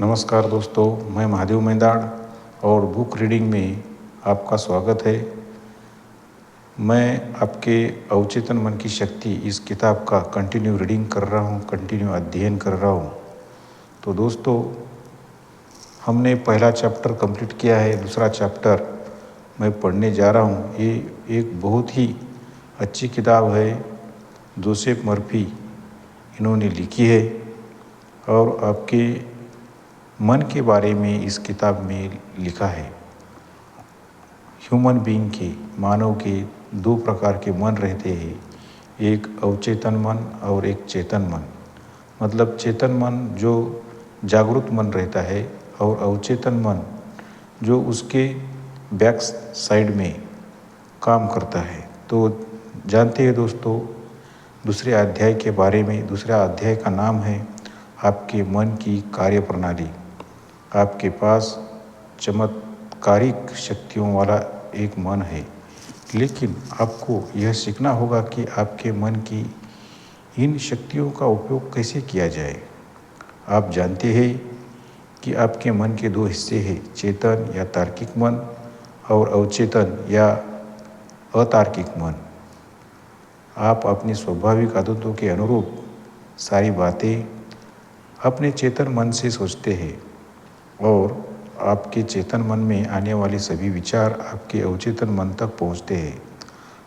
नमस्कार दोस्तों, मैं महादेव मेंदाड़ और बुक रीडिंग में आपका स्वागत है। मैं आपके अवचेतन मन की शक्ति इस किताब का कंटिन्यू रीडिंग कर रहा हूँ, कंटिन्यू अध्ययन कर रहा हूँ। तो दोस्तों, हमने पहला चैप्टर कंप्लीट किया है, दूसरा चैप्टर मैं पढ़ने जा रहा हूँ। ये एक बहुत ही अच्छी किताब है, जोसेफ मर्फी इन्होंने लिखी है और आपके मन के बारे में इस किताब में लिखा है। ह्यूमन बीइंग के, मानव के दो प्रकार के मन रहते हैं, एक अवचेतन मन और एक चेतन मन। मतलब चेतन मन जो जागरूक मन रहता है और अवचेतन मन जो उसके बैक साइड में काम करता है। तो जानते हैं दोस्तों, दूसरे अध्याय के बारे में। दूसरा अध्याय का नाम है आपके मन की कार्यप्रणाली। आपके पास चमत्कारिक शक्तियों वाला एक मन है, लेकिन आपको यह सीखना होगा कि आपके मन की इन शक्तियों का उपयोग कैसे किया जाए। आप जानते हैं कि आपके मन के दो हिस्से हैं, चेतन या तार्किक मन और अवचेतन या अतार्किक मन। आप अपनी स्वाभाविक आदतों के अनुरूप सारी बातें अपने चेतन मन से सोचते हैं और आपके चेतन मन में आने वाले सभी विचार आपके अवचेतन मन तक पहुंचते हैं।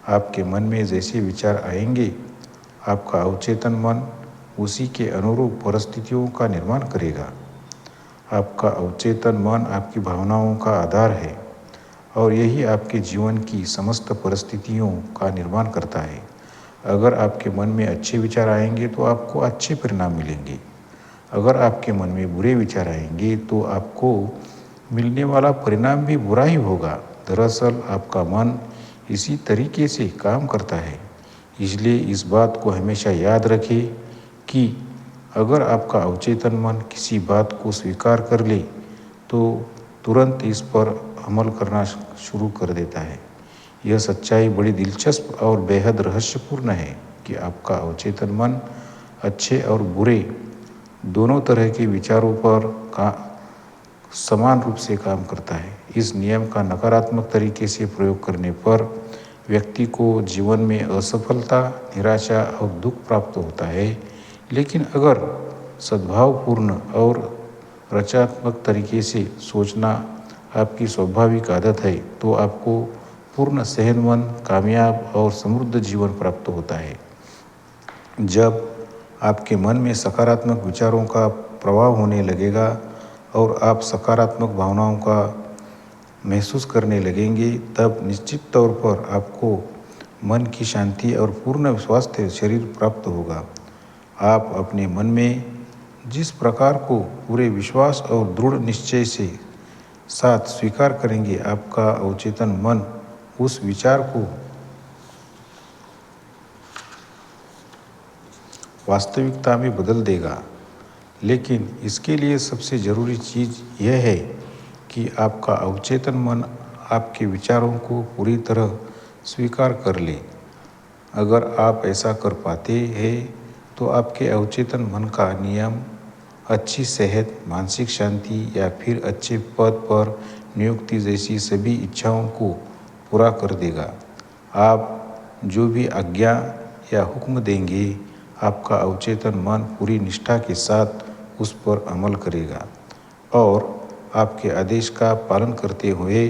आपके मन में जैसे विचार आएंगे, आपका अवचेतन मन उसी के अनुरूप परिस्थितियों का निर्माण करेगा। आपका अवचेतन मन आपकी भावनाओं का आधार है और यही आपके जीवन की समस्त परिस्थितियों का निर्माण करता है। अगर आपके मन में अच्छे विचार आएंगे तो आपको अच्छे परिणाम मिलेंगे। अगर आपके मन में बुरे विचार आएंगे तो आपको मिलने वाला परिणाम भी बुरा ही होगा। दरअसल आपका मन इसी तरीके से काम करता है। इसलिए इस बात को हमेशा याद रखें कि अगर आपका अवचेतन मन किसी बात को स्वीकार कर ले तो तुरंत इस पर अमल करना शुरू कर देता है। यह सच्चाई बड़ी दिलचस्प और बेहद रहस्यपूर्ण है कि आपका अवचेतन मन अच्छे और बुरे दोनों तरह के विचारों पर समान रूप से काम करता है। इस नियम का नकारात्मक तरीके से प्रयोग करने पर व्यक्ति को जीवन में असफलता, निराशा और दुख प्राप्त होता है। लेकिन अगर सद्भावपूर्ण और रचनात्मक तरीके से सोचना आपकी स्वाभाविक आदत है तो आपको पूर्ण सेहतमंद, कामयाब और समृद्ध जीवन प्राप्त होता है। जब आपके मन में सकारात्मक विचारों का प्रभाव होने लगेगा और आप सकारात्मक भावनाओं का महसूस करने लगेंगे, तब निश्चित तौर पर आपको मन की शांति और पूर्ण स्वास्थ्य शरीर प्राप्त होगा। आप अपने मन में जिस प्रकार को पूरे विश्वास और दृढ़ निश्चय से साथ स्वीकार करेंगे, आपका अवचेतन मन उस विचार को वास्तविकता में बदल देगा। लेकिन इसके लिए सबसे ज़रूरी चीज़ यह है कि आपका अवचेतन मन आपके विचारों को पूरी तरह स्वीकार कर ले। अगर आप ऐसा कर पाते हैं तो आपके अवचेतन मन का नियम अच्छी सेहत, मानसिक शांति या फिर अच्छे पद पर नियुक्ति जैसी सभी इच्छाओं को पूरा कर देगा। आप जो भी आज्ञा या हुक्म देंगे, आपका अवचेतन मन पूरी निष्ठा के साथ उस पर अमल करेगा और आपके आदेश का पालन करते हुए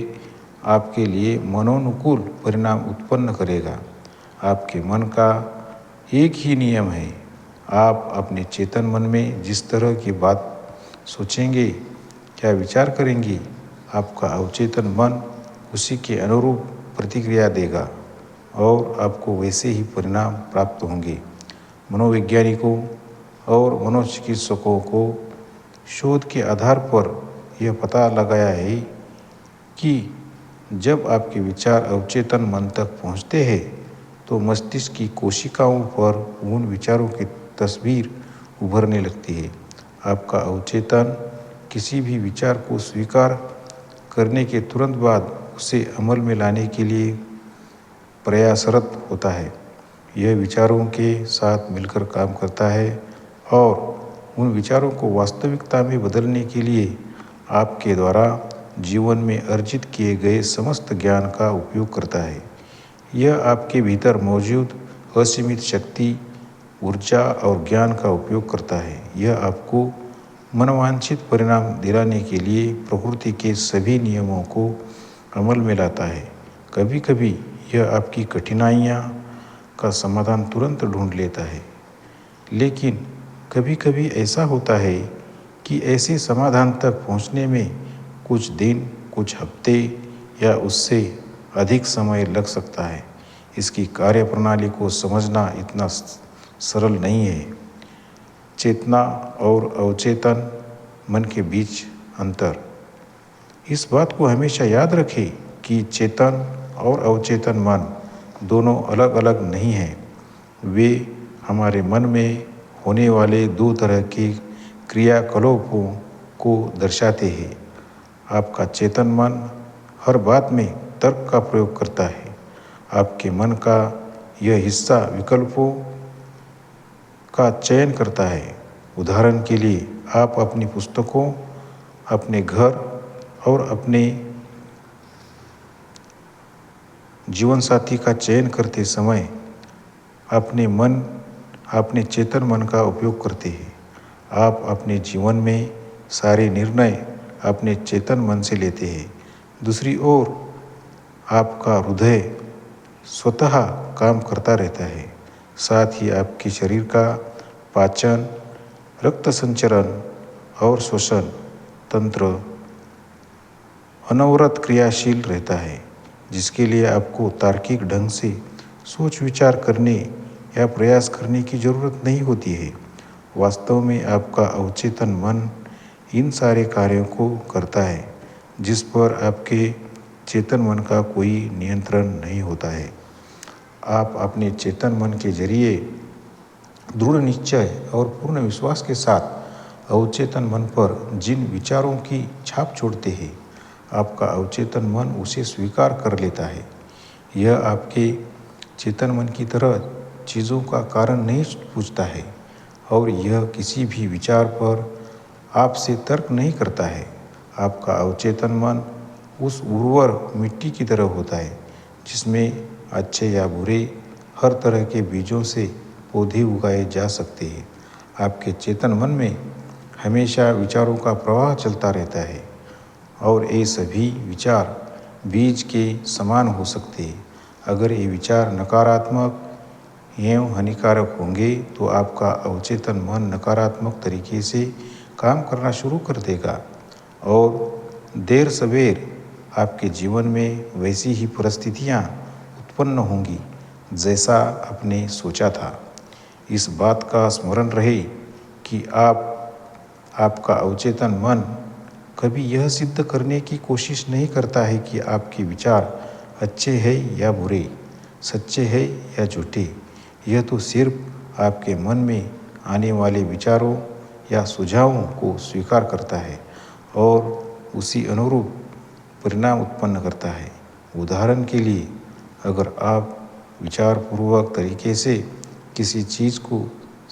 आपके लिए मनोनुकूल परिणाम उत्पन्न करेगा। आपके मन का एक ही नियम है, आप अपने चेतन मन में जिस तरह की बात सोचेंगे, क्या विचार करेंगे, आपका अवचेतन मन उसी के अनुरूप प्रतिक्रिया देगा और आपको वैसे ही परिणाम प्राप्त होंगे। मनोवैज्ञानिकों और मनोचिकित्सकों को शोध के आधार पर यह पता लगाया है कि जब आपके विचार अवचेतन मन तक पहुंचते हैं तो मस्तिष्क की कोशिकाओं पर उन विचारों की तस्वीर उभरने लगती है। आपका अवचेतन किसी भी विचार को स्वीकार करने के तुरंत बाद उसे अमल में लाने के लिए प्रयासरत होता है। यह विचारों के साथ मिलकर काम करता है और उन विचारों को वास्तविकता में बदलने के लिए आपके द्वारा जीवन में अर्जित किए गए समस्त ज्ञान का उपयोग करता है। यह आपके भीतर मौजूद असीमित शक्ति, ऊर्जा और ज्ञान का उपयोग करता है। यह आपको मनोवांछित परिणाम दिलाने के लिए प्रकृति के सभी नियमों को अमल में लाता है। कभी कभी यह आपकी कठिनाइयाँ का समाधान तुरंत ढूंढ लेता है, लेकिन कभी कभी ऐसा होता है कि ऐसे समाधान तक पहुंचने में कुछ दिन, कुछ हफ्ते या उससे अधिक समय लग सकता है। इसकी कार्यप्रणाली को समझना इतना सरल नहीं है। चेतना और अवचेतन मन के बीच अंतर। इस बात को हमेशा याद रखें कि चेतन और अवचेतन मन दोनों अलग अलग नहीं हैं। वे हमारे मन में होने वाले दो तरह के क्रियाकलापों को दर्शाते हैं। आपका चेतन मन हर बात में तर्क का प्रयोग करता है। आपके मन का यह हिस्सा विकल्पों का चयन करता है। उदाहरण के लिए, आप अपनी पुस्तकों, अपने घर और अपने जीवनसाथी का चयन करते समय अपने चेतन मन का उपयोग करते हैं। आप अपने जीवन में सारे निर्णय अपने चेतन मन से लेते हैं। दूसरी ओर, आपका हृदय स्वतः काम करता रहता है। साथ ही आपके शरीर का पाचन, रक्त संचरण और श्वसन तंत्र अनवरत क्रियाशील रहता है, जिसके लिए आपको तार्किक ढंग से सोच विचार करने या प्रयास करने की जरूरत नहीं होती है। वास्तव में आपका अवचेतन मन इन सारे कार्यों को करता है, जिस पर आपके चेतन मन का कोई नियंत्रण नहीं होता है। आप अपने चेतन मन के जरिए दृढ़ निश्चय और पूर्ण विश्वास के साथ अवचेतन मन पर जिन विचारों की छाप छोड़ते हैं, आपका अवचेतन मन उसे स्वीकार कर लेता है। यह आपके चेतन मन की तरह चीज़ों का कारण नहीं पूछता है और यह किसी भी विचार पर आपसे तर्क नहीं करता है। आपका अवचेतन मन उस उर्वर मिट्टी की तरह होता है, जिसमें अच्छे या बुरे हर तरह के बीजों से पौधे उगाए जा सकते हैं। आपके चेतन मन में हमेशा विचारों का प्रवाह चलता रहता है और ये सभी विचार बीज के समान हो सकते हैं। अगर ये विचार नकारात्मक एवं हानिकारक होंगे तो आपका अवचेतन मन नकारात्मक तरीके से काम करना शुरू कर देगा और देर सवेर आपके जीवन में वैसी ही परिस्थितियाँ उत्पन्न होंगी जैसा आपने सोचा था। इस बात का स्मरण रहे कि आपका अवचेतन मन कभी यह सिद्ध करने की कोशिश नहीं करता है कि आपके विचार अच्छे हैं या बुरे, सच्चे हैं या झूठे। यह तो सिर्फ आपके मन में आने वाले विचारों या सुझावों को स्वीकार करता है और उसी अनुरूप परिणाम उत्पन्न करता है। उदाहरण के लिए, अगर आप विचारपूर्वक तरीके से किसी चीज़ को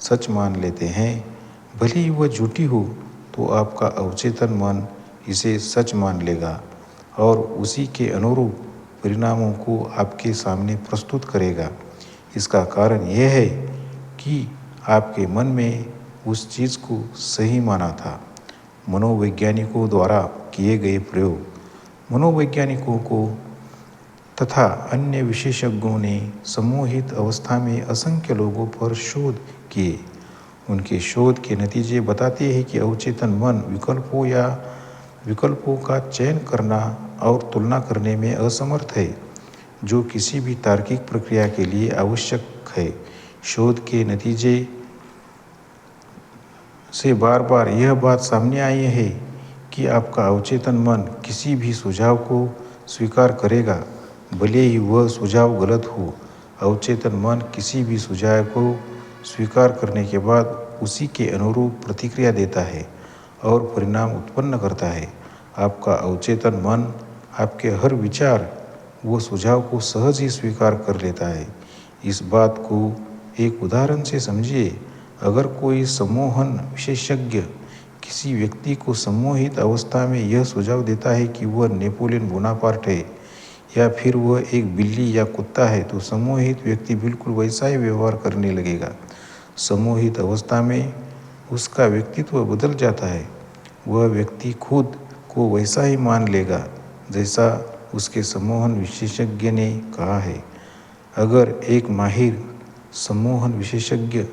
सच मान लेते हैं, भले ही वह झूठी हो, तो आपका अवचेतन मन इसे सच मान लेगा और उसी के अनुरूप परिणामों को आपके सामने प्रस्तुत करेगा। इसका कारण यह है कि आपके मन में उस चीज़ को सही माना था। मनोवैज्ञानिकों द्वारा किए गए प्रयोग मनोवैज्ञानिकों को तथा अन्य विशेषज्ञों ने सम्मोहित अवस्था में असंख्य लोगों पर शोध किए। उनके शोध के नतीजे बताते हैं कि अवचेतन मन विकल्पों का चयन करना और तुलना करने में असमर्थ है, जो किसी भी तार्किक प्रक्रिया के लिए आवश्यक है। शोध के नतीजे से बार बार यह बात सामने आई है कि आपका अवचेतन मन किसी भी सुझाव को स्वीकार करेगा, भले ही वह सुझाव गलत हो। अवचेतन मन किसी भी सुझाव को स्वीकार करने के बाद उसी के अनुरूप प्रतिक्रिया देता है और परिणाम उत्पन्न करता है। आपका अवचेतन मन आपके हर विचार व सुझाव को सहज ही स्वीकार कर लेता है। इस बात को एक उदाहरण से समझिए। अगर कोई सम्मोहन विशेषज्ञ किसी व्यक्ति को सम्मोहित अवस्था में यह सुझाव देता है कि वह नेपोलियन बोनापार्ट है या फिर वह एक बिल्ली या कुत्ता है, तो सम्मोहित व्यक्ति बिल्कुल वैसा ही व्यवहार करने लगेगा। सम्मोहित अवस्था में उसका व्यक्तित्व बदल जाता है। वह व्यक्ति खुद को वैसा ही मान लेगा जैसा उसके सम्मोहन विशेषज्ञ ने कहा है। अगर एक माहिर सम्मोहन विशेषज्ञ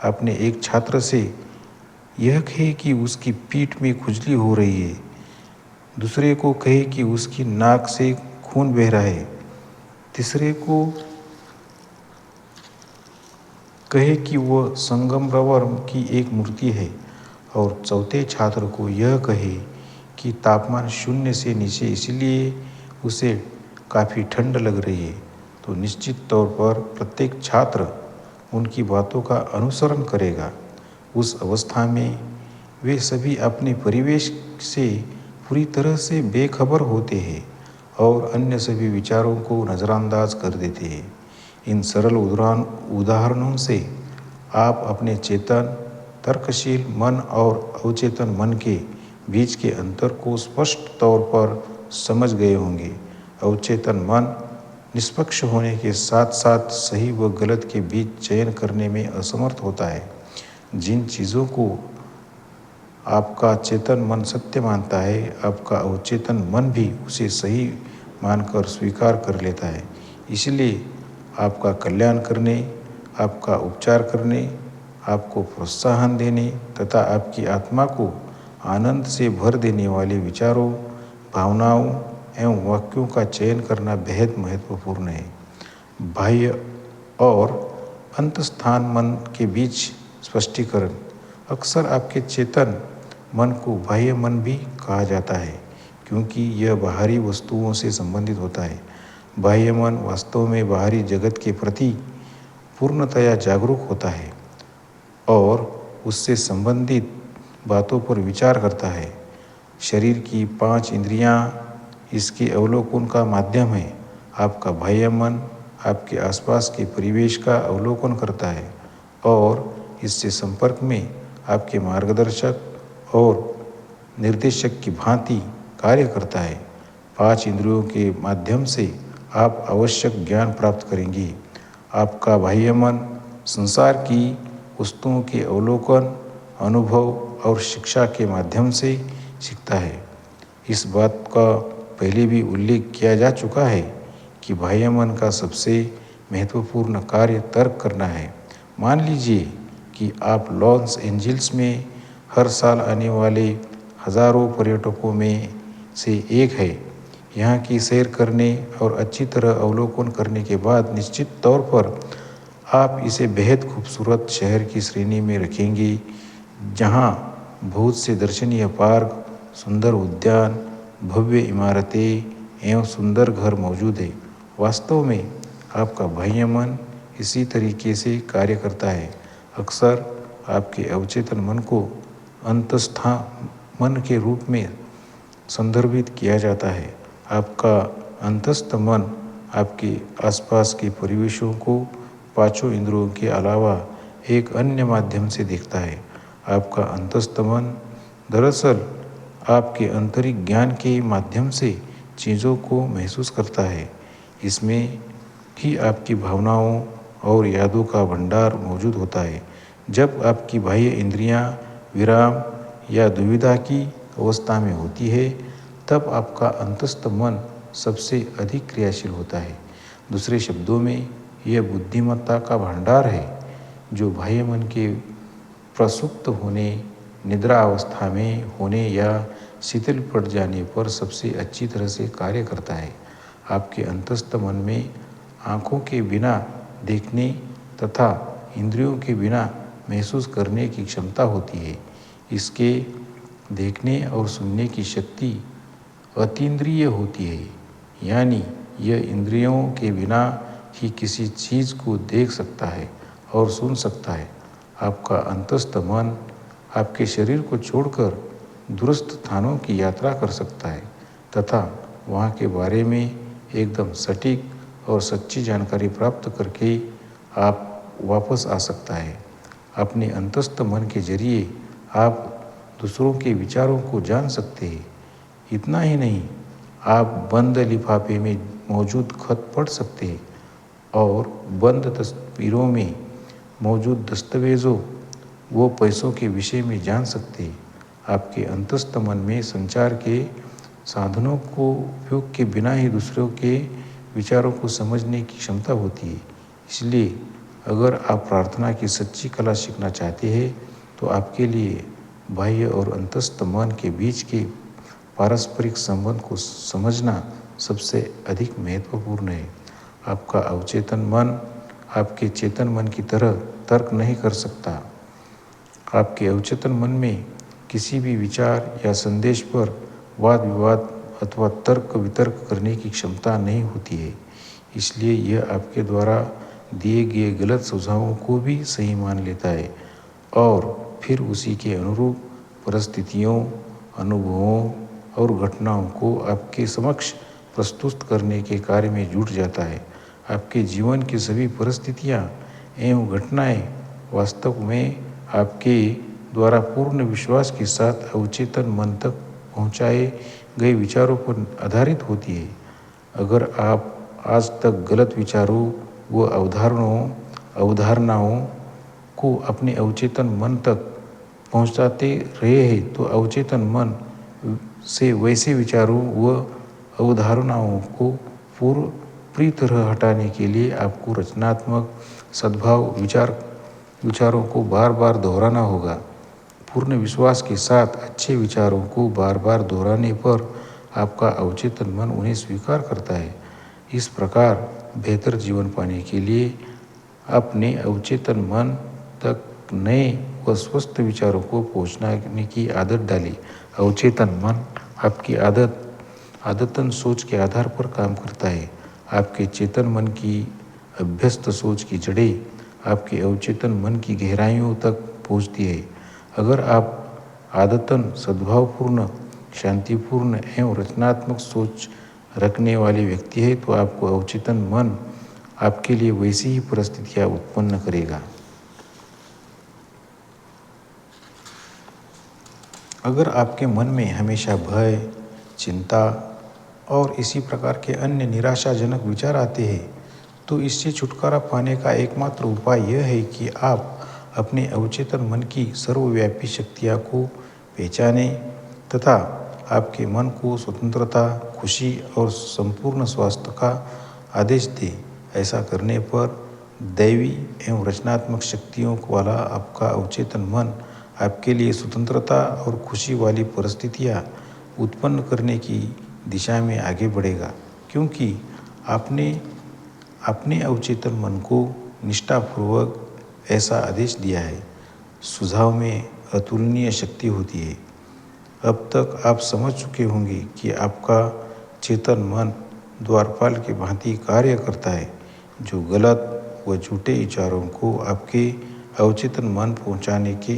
अपने एक छात्र से यह कहे कि उसकी पीठ में खुजली हो रही है, दूसरे को कहे कि उसकी नाक से खून बह रहा है, तीसरे को कहे कि वह संगमरवर की एक मूर्ति है और चौथे छात्र को यह कहे कि तापमान 0 से नीचे इसलिए उसे काफ़ी ठंड लग रही है, तो निश्चित तौर पर प्रत्येक छात्र उनकी बातों का अनुसरण करेगा। उस अवस्था में वे सभी अपने परिवेश से पूरी तरह से बेखबर होते हैं और अन्य सभी विचारों को नज़रअंदाज कर देते हैं। इन सरल उदाहरणों से आप अपने चेतन तर्कशील मन और अवचेतन मन के बीच के अंतर को स्पष्ट तौर पर समझ गए होंगे। अवचेतन मन निष्पक्ष होने के साथ साथ सही व गलत के बीच चयन करने में असमर्थ होता है। जिन चीज़ों को आपका चेतन मन सत्य मानता है, आपका अवचेतन मन भी उसे सही मानकर स्वीकार कर लेता है। इसलिए आपका कल्याण करने, आपका उपचार करने, आपको प्रोत्साहन देने तथा आपकी आत्मा को आनंद से भर देने वाले विचारों, भावनाओं एवं वाक्यों का चयन करना बेहद महत्वपूर्ण है। बाह्य और अंतस्थान मन के बीच स्पष्टीकरण। अक्सर आपके चेतन मन को बाह्य मन भी कहा जाता है क्योंकि यह बाहरी वस्तुओं से संबंधित होता है। बाह्य मन वास्तव में बाहरी जगत के प्रति पूर्णतया जागरूक होता है और उससे संबंधित बातों पर विचार करता है। शरीर की 5 इंद्रियां इसके अवलोकन का माध्यम है। आपका बाह्य मन आपके आसपास के परिवेश का अवलोकन करता है और इससे संपर्क में आपके मार्गदर्शक और निर्देशक की भांति कार्य करता है। 5 इंद्रियों के माध्यम से आप आवश्यक ज्ञान प्राप्त करेंगे। आपका बाह्य मन संसार की वस्तुओं के अवलोकन, अनुभव और शिक्षा के माध्यम से सीखता है। इस बात का पहले भी उल्लेख किया जा चुका है कि बाह्य मन का सबसे महत्वपूर्ण कार्य तर्क करना है। मान लीजिए कि आप लॉस एंजिल्स में हर साल आने वाले हजारों पर्यटकों में से एक है। यहाँ की सैर करने और अच्छी तरह अवलोकन करने के बाद निश्चित तौर पर आप इसे बेहद खूबसूरत शहर की श्रेणी में रखेंगे, जहाँ बहुत से दर्शनीय पार्क, सुंदर उद्यान, भव्य इमारतें एवं सुंदर घर मौजूद है। वास्तव में आपका बाह्य मन इसी तरीके से कार्य करता है। अक्सर आपके अवचेतन मन को अंतस्था मन के रूप में संदर्भित किया जाता है। आपका अंतस्थ मन आपके आसपास के परिवेशों को 5 इंद्रियों के अलावा एक अन्य माध्यम से देखता है। आपका अंतस्थ मन दरअसल आपके आंतरिक ज्ञान के माध्यम से चीज़ों को महसूस करता है। इसमें ही आपकी भावनाओं और यादों का भंडार मौजूद होता है। जब आपकी बाह्य इंद्रियां विराम या दुविधा की अवस्था में होती है, तब आपका अंतस्थ मन सबसे अधिक क्रियाशील होता है। दूसरे शब्दों में, यह बुद्धिमत्ता का भंडार है जो बाह्य मन के प्रसुप्त होने, निद्रा अवस्था में होने या शिथिल पड़ जाने पर सबसे अच्छी तरह से कार्य करता है। आपके अंतस्थ मन में आँखों के बिना देखने तथा इंद्रियों के बिना महसूस करने की क्षमता होती है। इसके देखने और सुनने की शक्ति अतीन्द्रिय होती है, यानी यह इंद्रियों के बिना ही किसी चीज़ को देख सकता है और सुन सकता है। आपका अंतस्थ मन आपके शरीर को छोड़कर दूरस्थ स्थानों की यात्रा कर सकता है तथा वहाँ के बारे में एकदम सटीक और सच्ची जानकारी प्राप्त करके आप वापस आ सकता है। अपने अंतस्थ मन के जरिए आप दूसरों के विचारों को जान सकते हैं। इतना ही नहीं, आप बंद लिफाफे में मौजूद खत पढ़ सकते हैं और बंद तस्वीरों में मौजूद दस्तावेज़ों वो पैसों के विषय में जान सकते हैं। आपके अंतस्थ मन में संचार के साधनों को उपयोग के बिना ही दूसरों के विचारों को समझने की क्षमता होती है। इसलिए अगर आप प्रार्थना की सच्ची कला सीखना चाहते हैं तो आपके लिए बाह्य और अंतस्थ मन के बीच के पारस्परिक संबंध को समझना सबसे अधिक महत्वपूर्ण है। आपका अवचेतन मन आपके चेतन मन की तरह तर्क नहीं कर सकता। आपके अवचेतन मन में किसी भी विचार या संदेश पर वाद विवाद अथवा तर्क वितर्क करने की क्षमता नहीं होती है। इसलिए यह आपके द्वारा दिए गए गलत सुझावों को भी सही मान लेता है और फिर उसी के अनुरूप परिस्थितियों, अनुभवों और घटनाओं को आपके समक्ष प्रस्तुत करने के कार्य में जुट जाता है। आपके जीवन की सभी परिस्थितियाँ एवं घटनाएं वास्तव में आपके द्वारा पूर्ण विश्वास के साथ अवचेतन मन तक पहुँचाए गए विचारों पर आधारित होती है। अगर आप आज तक गलत विचारों व अवधारणाओं को अपने अवचेतन मन तक पहुँचाते रहे हैं तो अवचेतन मन से वैसे विचारों व अवधारणाओं को पूरी तरह हटाने के लिए आपको रचनात्मक सद्भाव विचारों को बार बार दोहराना होगा। पूर्ण विश्वास के साथ अच्छे विचारों को बार बार दोहराने पर आपका अवचेतन मन उन्हें स्वीकार करता है। इस प्रकार बेहतर जीवन पाने के लिए अपने अवचेतन मन तक नए व स्वस्थ विचारों को पहुँचाने की आदत डालें। अवचेतन मन आपकी आदतन सोच के आधार पर काम करता है। आपके चेतन मन की अभ्यस्त सोच की जड़ें आपके अवचेतन मन की गहराइयों तक पहुँचती है। अगर आप आदतन सद्भावपूर्ण, शांतिपूर्ण एवं रचनात्मक सोच रखने वाले व्यक्ति हैं तो आपको अवचेतन मन आपके लिए वैसी ही परिस्थितियाँ उत्पन्न करेगा। अगर आपके मन में हमेशा भय, चिंता और इसी प्रकार के अन्य निराशाजनक विचार आते हैं तो इससे छुटकारा पाने का एकमात्र उपाय यह है कि आप अपने अवचेतन मन की सर्वव्यापी शक्तियाँ को पहचानें तथा आपके मन को स्वतंत्रता, खुशी और संपूर्ण स्वास्थ्य का आदेश दें। ऐसा करने पर दैवी एवं रचनात्मक शक्तियों वाला आपका अवचेतन मन आपके लिए स्वतंत्रता और खुशी वाली परिस्थितियाँ उत्पन्न करने की दिशा में आगे बढ़ेगा, क्योंकि आपने अपने अवचेतन मन को निष्ठापूर्वक ऐसा आदेश दिया है। सुझाव में अतुलनीय शक्ति होती है। अब तक आप समझ चुके होंगे कि आपका चेतन मन द्वारपाल के भांति कार्य करता है, जो गलत व झूठे विचारों को आपके अवचेतन मन पहुंचाने के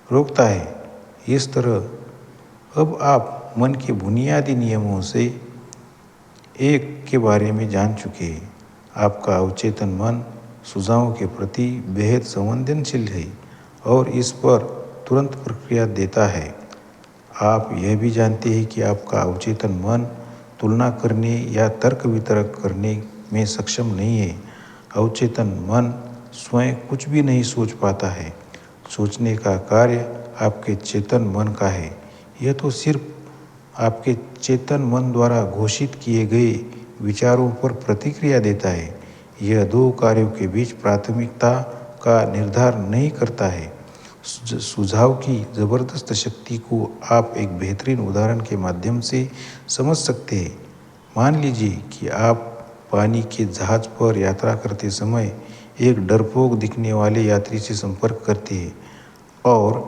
रोकता है। इस तरह अब आप मन के बुनियादी नियमों से एक के बारे में जान चुके हैं। आपका अवचेतन मन सुझावों के प्रति बेहद संवेदनशील है और इस पर तुरंत प्रतिक्रिया देता है। आप यह भी जानते हैं कि आपका अवचेतन मन तुलना करने या तर्क वितर्क करने में सक्षम नहीं है। अवचेतन मन स्वयं कुछ भी नहीं सोच पाता है। सोचने का कार्य आपके चेतन मन का है। यह तो सिर्फ आपके चेतन मन द्वारा घोषित किए गए विचारों पर प्रतिक्रिया देता है। यह दो कार्यों के बीच प्राथमिकता का निर्धारण नहीं करता है। सुझाव की ज़बरदस्त शक्ति को आप एक बेहतरीन उदाहरण के माध्यम से समझ सकते हैं। मान लीजिए कि आप पानी के जहाज पर यात्रा करते समय एक डरपोक दिखने वाले यात्री से संपर्क करते हैं और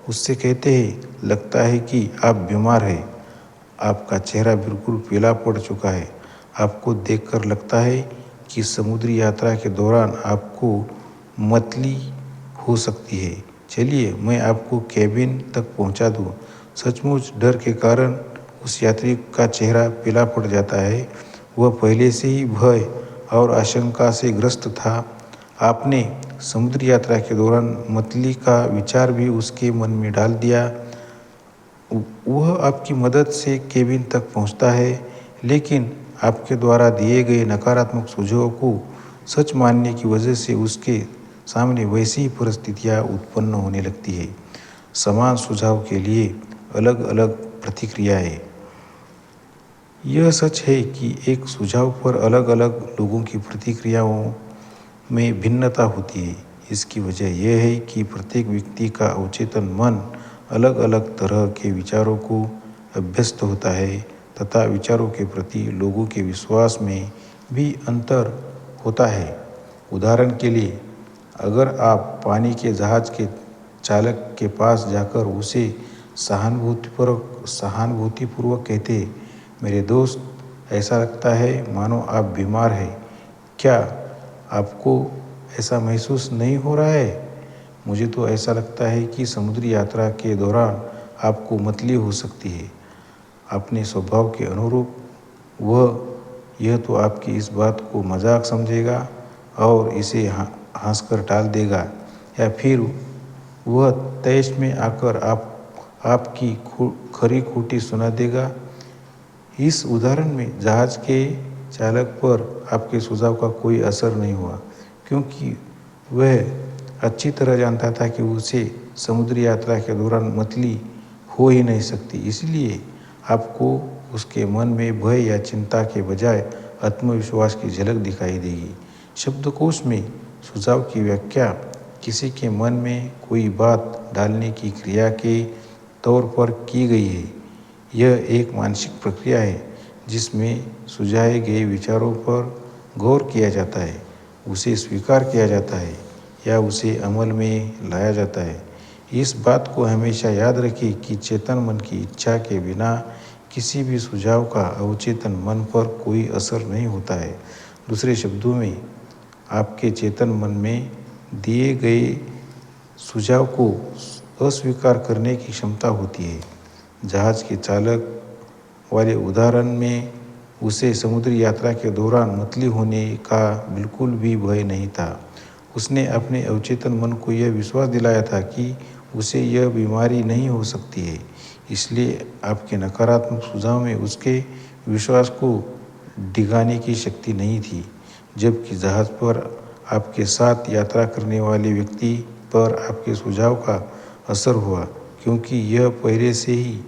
उससे कहते हैं, लगता है कि आप बीमार हैं। आपका चेहरा बिल्कुल पीला पड़ चुका है। आपको देखकर लगता है कि समुद्री यात्रा के दौरान आपको मतली हो सकती है। चलिए मैं आपको केबिन तक पहुंचा दूं। सचमुच डर के कारण उस यात्री का चेहरा पीला पड़ जाता है। वह पहले से ही भय और आशंका से ग्रस्त था। आपने समुद्री यात्रा के दौरान मतली का विचार भी उसके मन में डाल दिया। वह आपकी मदद से केबिन तक पहुंचता है, लेकिन आपके द्वारा दिए गए नकारात्मक सुझाव को सच मानने की वजह से उसके सामने वैसी ही परिस्थितियाँ उत्पन्न होने लगती है। समान सुझाव के लिए अलग अलग प्रतिक्रियाएं। यह सच है कि एक सुझाव पर अलग अलग लोगों की प्रतिक्रियाओं में भिन्नता होती है। इसकी वजह यह है कि प्रत्येक व्यक्ति का अवचेतन मन अलग अलग तरह के विचारों को अभ्यस्त होता है तथा विचारों के प्रति लोगों के विश्वास में भी अंतर होता है। उदाहरण के लिए, अगर आप पानी के जहाज के चालक के पास जाकर उसे सहानुभूतिपूर्वक कहते, मेरे दोस्त, ऐसा लगता है मानो आप बीमार हैं, क्या आपको ऐसा महसूस नहीं हो रहा है? मुझे तो ऐसा लगता है कि समुद्री यात्रा के दौरान आपको मतली हो सकती है। अपने स्वभाव के अनुरूप वह यह तो आपकी इस बात को मजाक समझेगा और इसे हंसकर टाल देगा, या फिर वह तैश में आकर आपकी खरी खोटी सुना देगा। इस उदाहरण में जहाज के चालक पर आपके सुझाव का कोई असर नहीं हुआ, क्योंकि वह अच्छी तरह जानता था कि उसे समुद्री यात्रा के दौरान मतली हो ही नहीं सकती। इसलिए आपको उसके मन में भय या चिंता के बजाय आत्मविश्वास की झलक दिखाई देगी। शब्दकोश में सुझाव की व्याख्या किसी के मन में कोई बात डालने की क्रिया के तौर पर की गई है। यह एक मानसिक प्रक्रिया है जिसमें सुझाए गए विचारों पर गौर किया जाता है, उसे स्वीकार किया जाता है या उसे अमल में लाया जाता है। इस बात को हमेशा याद रखें कि चेतन मन की इच्छा के बिना किसी भी सुझाव का अवचेतन मन पर कोई असर नहीं होता है। दूसरे शब्दों में, आपके चेतन मन में दिए गए सुझाव को अस्वीकार करने की क्षमता होती है। जहाज के चालक वाले उदाहरण में उसे समुद्री यात्रा के दौरान मतली होने का बिल्कुल भी भय नहीं था। उसने अपने अवचेतन मन को यह विश्वास दिलाया था कि उसे यह बीमारी नहीं हो सकती है। इसलिए आपके नकारात्मक सुझाव में उसके विश्वास को डिगाने की शक्ति नहीं थी, जबकि जहाज पर आपके साथ यात्रा करने वाले व्यक्ति पर आपके सुझाव का असर हुआ, क्योंकि यह पहले से ही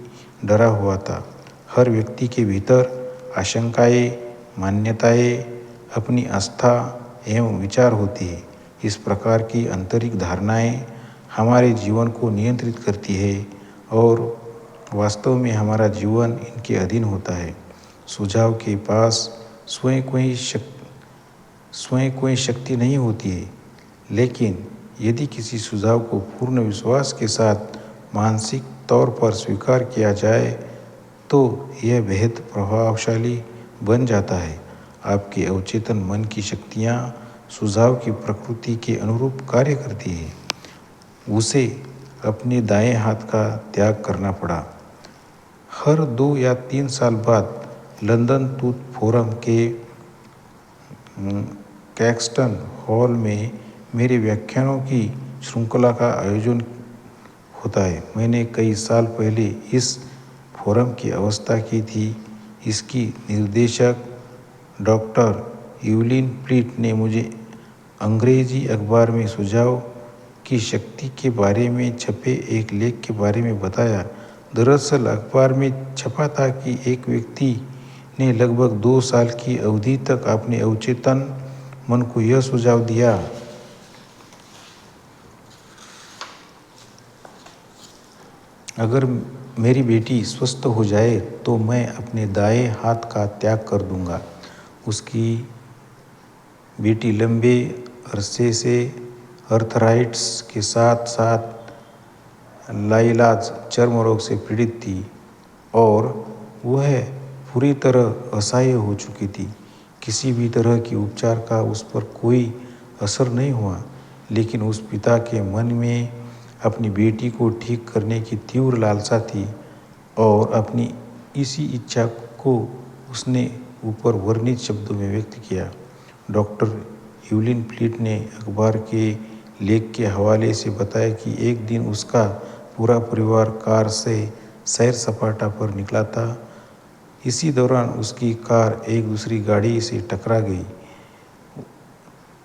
डरा हुआ था। हर व्यक्ति के भीतर आशंकाएं, मान्यताएं, अपनी आस्था एवं विचार होती है। इस प्रकार की आंतरिक धारणाएं हमारे जीवन को नियंत्रित करती है और वास्तव में हमारा जीवन इनके अधीन होता है। सुझाव के पास स्वयं कोई शक्ति नहीं होती है, लेकिन यदि किसी सुझाव को पूर्ण विश्वास के साथ मानसिक तौर पर स्वीकार किया जाए तो यह बेहद प्रभावशाली बन जाता है। आपके अवचेतन मन की शक्तियाँ सुझाव की प्रकृति के अनुरूप कार्य करती है। उसे अपने दाएं हाथ का त्याग करना पड़ा। हर 2 या 3 साल बाद लंदन टूथ फोरम के कैक्सटन हॉल में मेरे व्याख्यानों की श्रृंखला का आयोजन होता है। मैंने कई साल पहले इस फोरम की व्यवस्था की थी। इसकी निर्देशक डॉक्टर इवलिन प्लीट ने मुझे अंग्रेजी अखबार में सुझाव की शक्ति के बारे में छपे एक लेख के बारे में बताया। दरअसल अखबार में छपा था कि एक व्यक्ति ने लगभग 2 साल की अवधि तक अपने अवचेतन मन को यह सुझाव दिया, अगर मेरी बेटी स्वस्थ हो जाए तो मैं अपने दाएं हाथ का त्याग कर दूंगा। उसकी बेटी लंबे अरसे से अर्थराइटिस के साथ साथ लाइलाज चर्म रोग से पीड़ित थी और वह पूरी तरह असहाय हो चुकी थी। किसी भी तरह की उपचार का उस पर कोई असर नहीं हुआ, लेकिन उस पिता के मन में अपनी बेटी को ठीक करने की तीव्र लालसा थी और अपनी इसी इच्छा को उसने ऊपर वर्णित शब्दों में व्यक्त किया। डॉक्टर इवलिन प्लीट ने अखबार के लेख के हवाले से बताया कि एक दिन उसका पूरा परिवार कार से सैर सपाटा पर निकला था। इसी दौरान उसकी कार एक दूसरी गाड़ी से टकरा गई।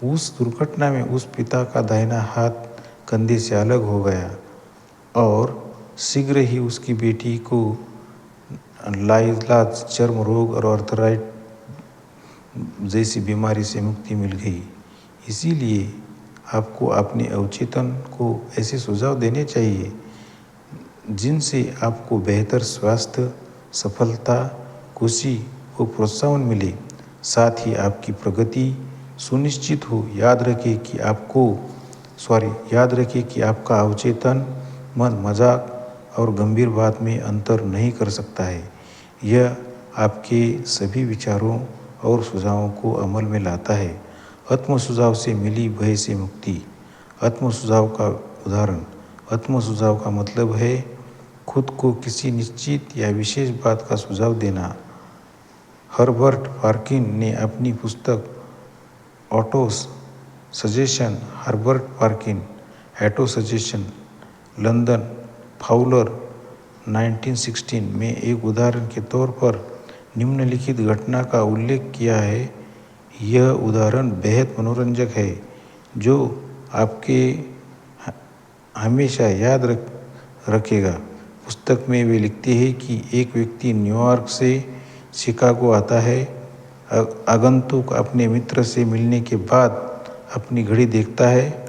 उस दुर्घटना में उस पिता का दाहिना हाथ कंधे से अलग हो गया और शीघ्र ही उसकी बेटी को लाइलाज चर्म रोग और आर्थराइट जैसी बीमारी से मुक्ति मिल गई। इसीलिए आपको अपने अवचेतन को ऐसे सुझाव देने चाहिए जिनसे आपको बेहतर स्वास्थ्य, सफलता, खुशी व प्रोत्साहन मिले, साथ ही आपकी प्रगति सुनिश्चित हो। याद रखें कि आपका अवचेतन मन मजाक और गंभीर बात में अंतर नहीं कर सकता है। यह आपके सभी विचारों और सुझावों को अमल में लाता है। आत्म सुझाव से मिली भय से मुक्ति। आत्म सुझाव का उदाहरण। आत्म सुझाव का मतलब है खुद को किसी निश्चित या विशेष बात का सुझाव देना। हर्बर्ट पार्किन ने अपनी पुस्तक auto suggestion Herbert Perkin auto suggestion London Fowler 1916 में एक उदाहरण के तौर पर निम्नलिखित घटना का उल्लेख किया है। यह उदाहरण बेहद मनोरंजक है जो आपके हमेशा याद रखेगा। पुस्तक में वे लिखते हैं कि एक व्यक्ति न्यूयॉर्क से शिकागो आता है। आगंतुक अपने मित्र से मिलने के बाद अपनी घड़ी देखता है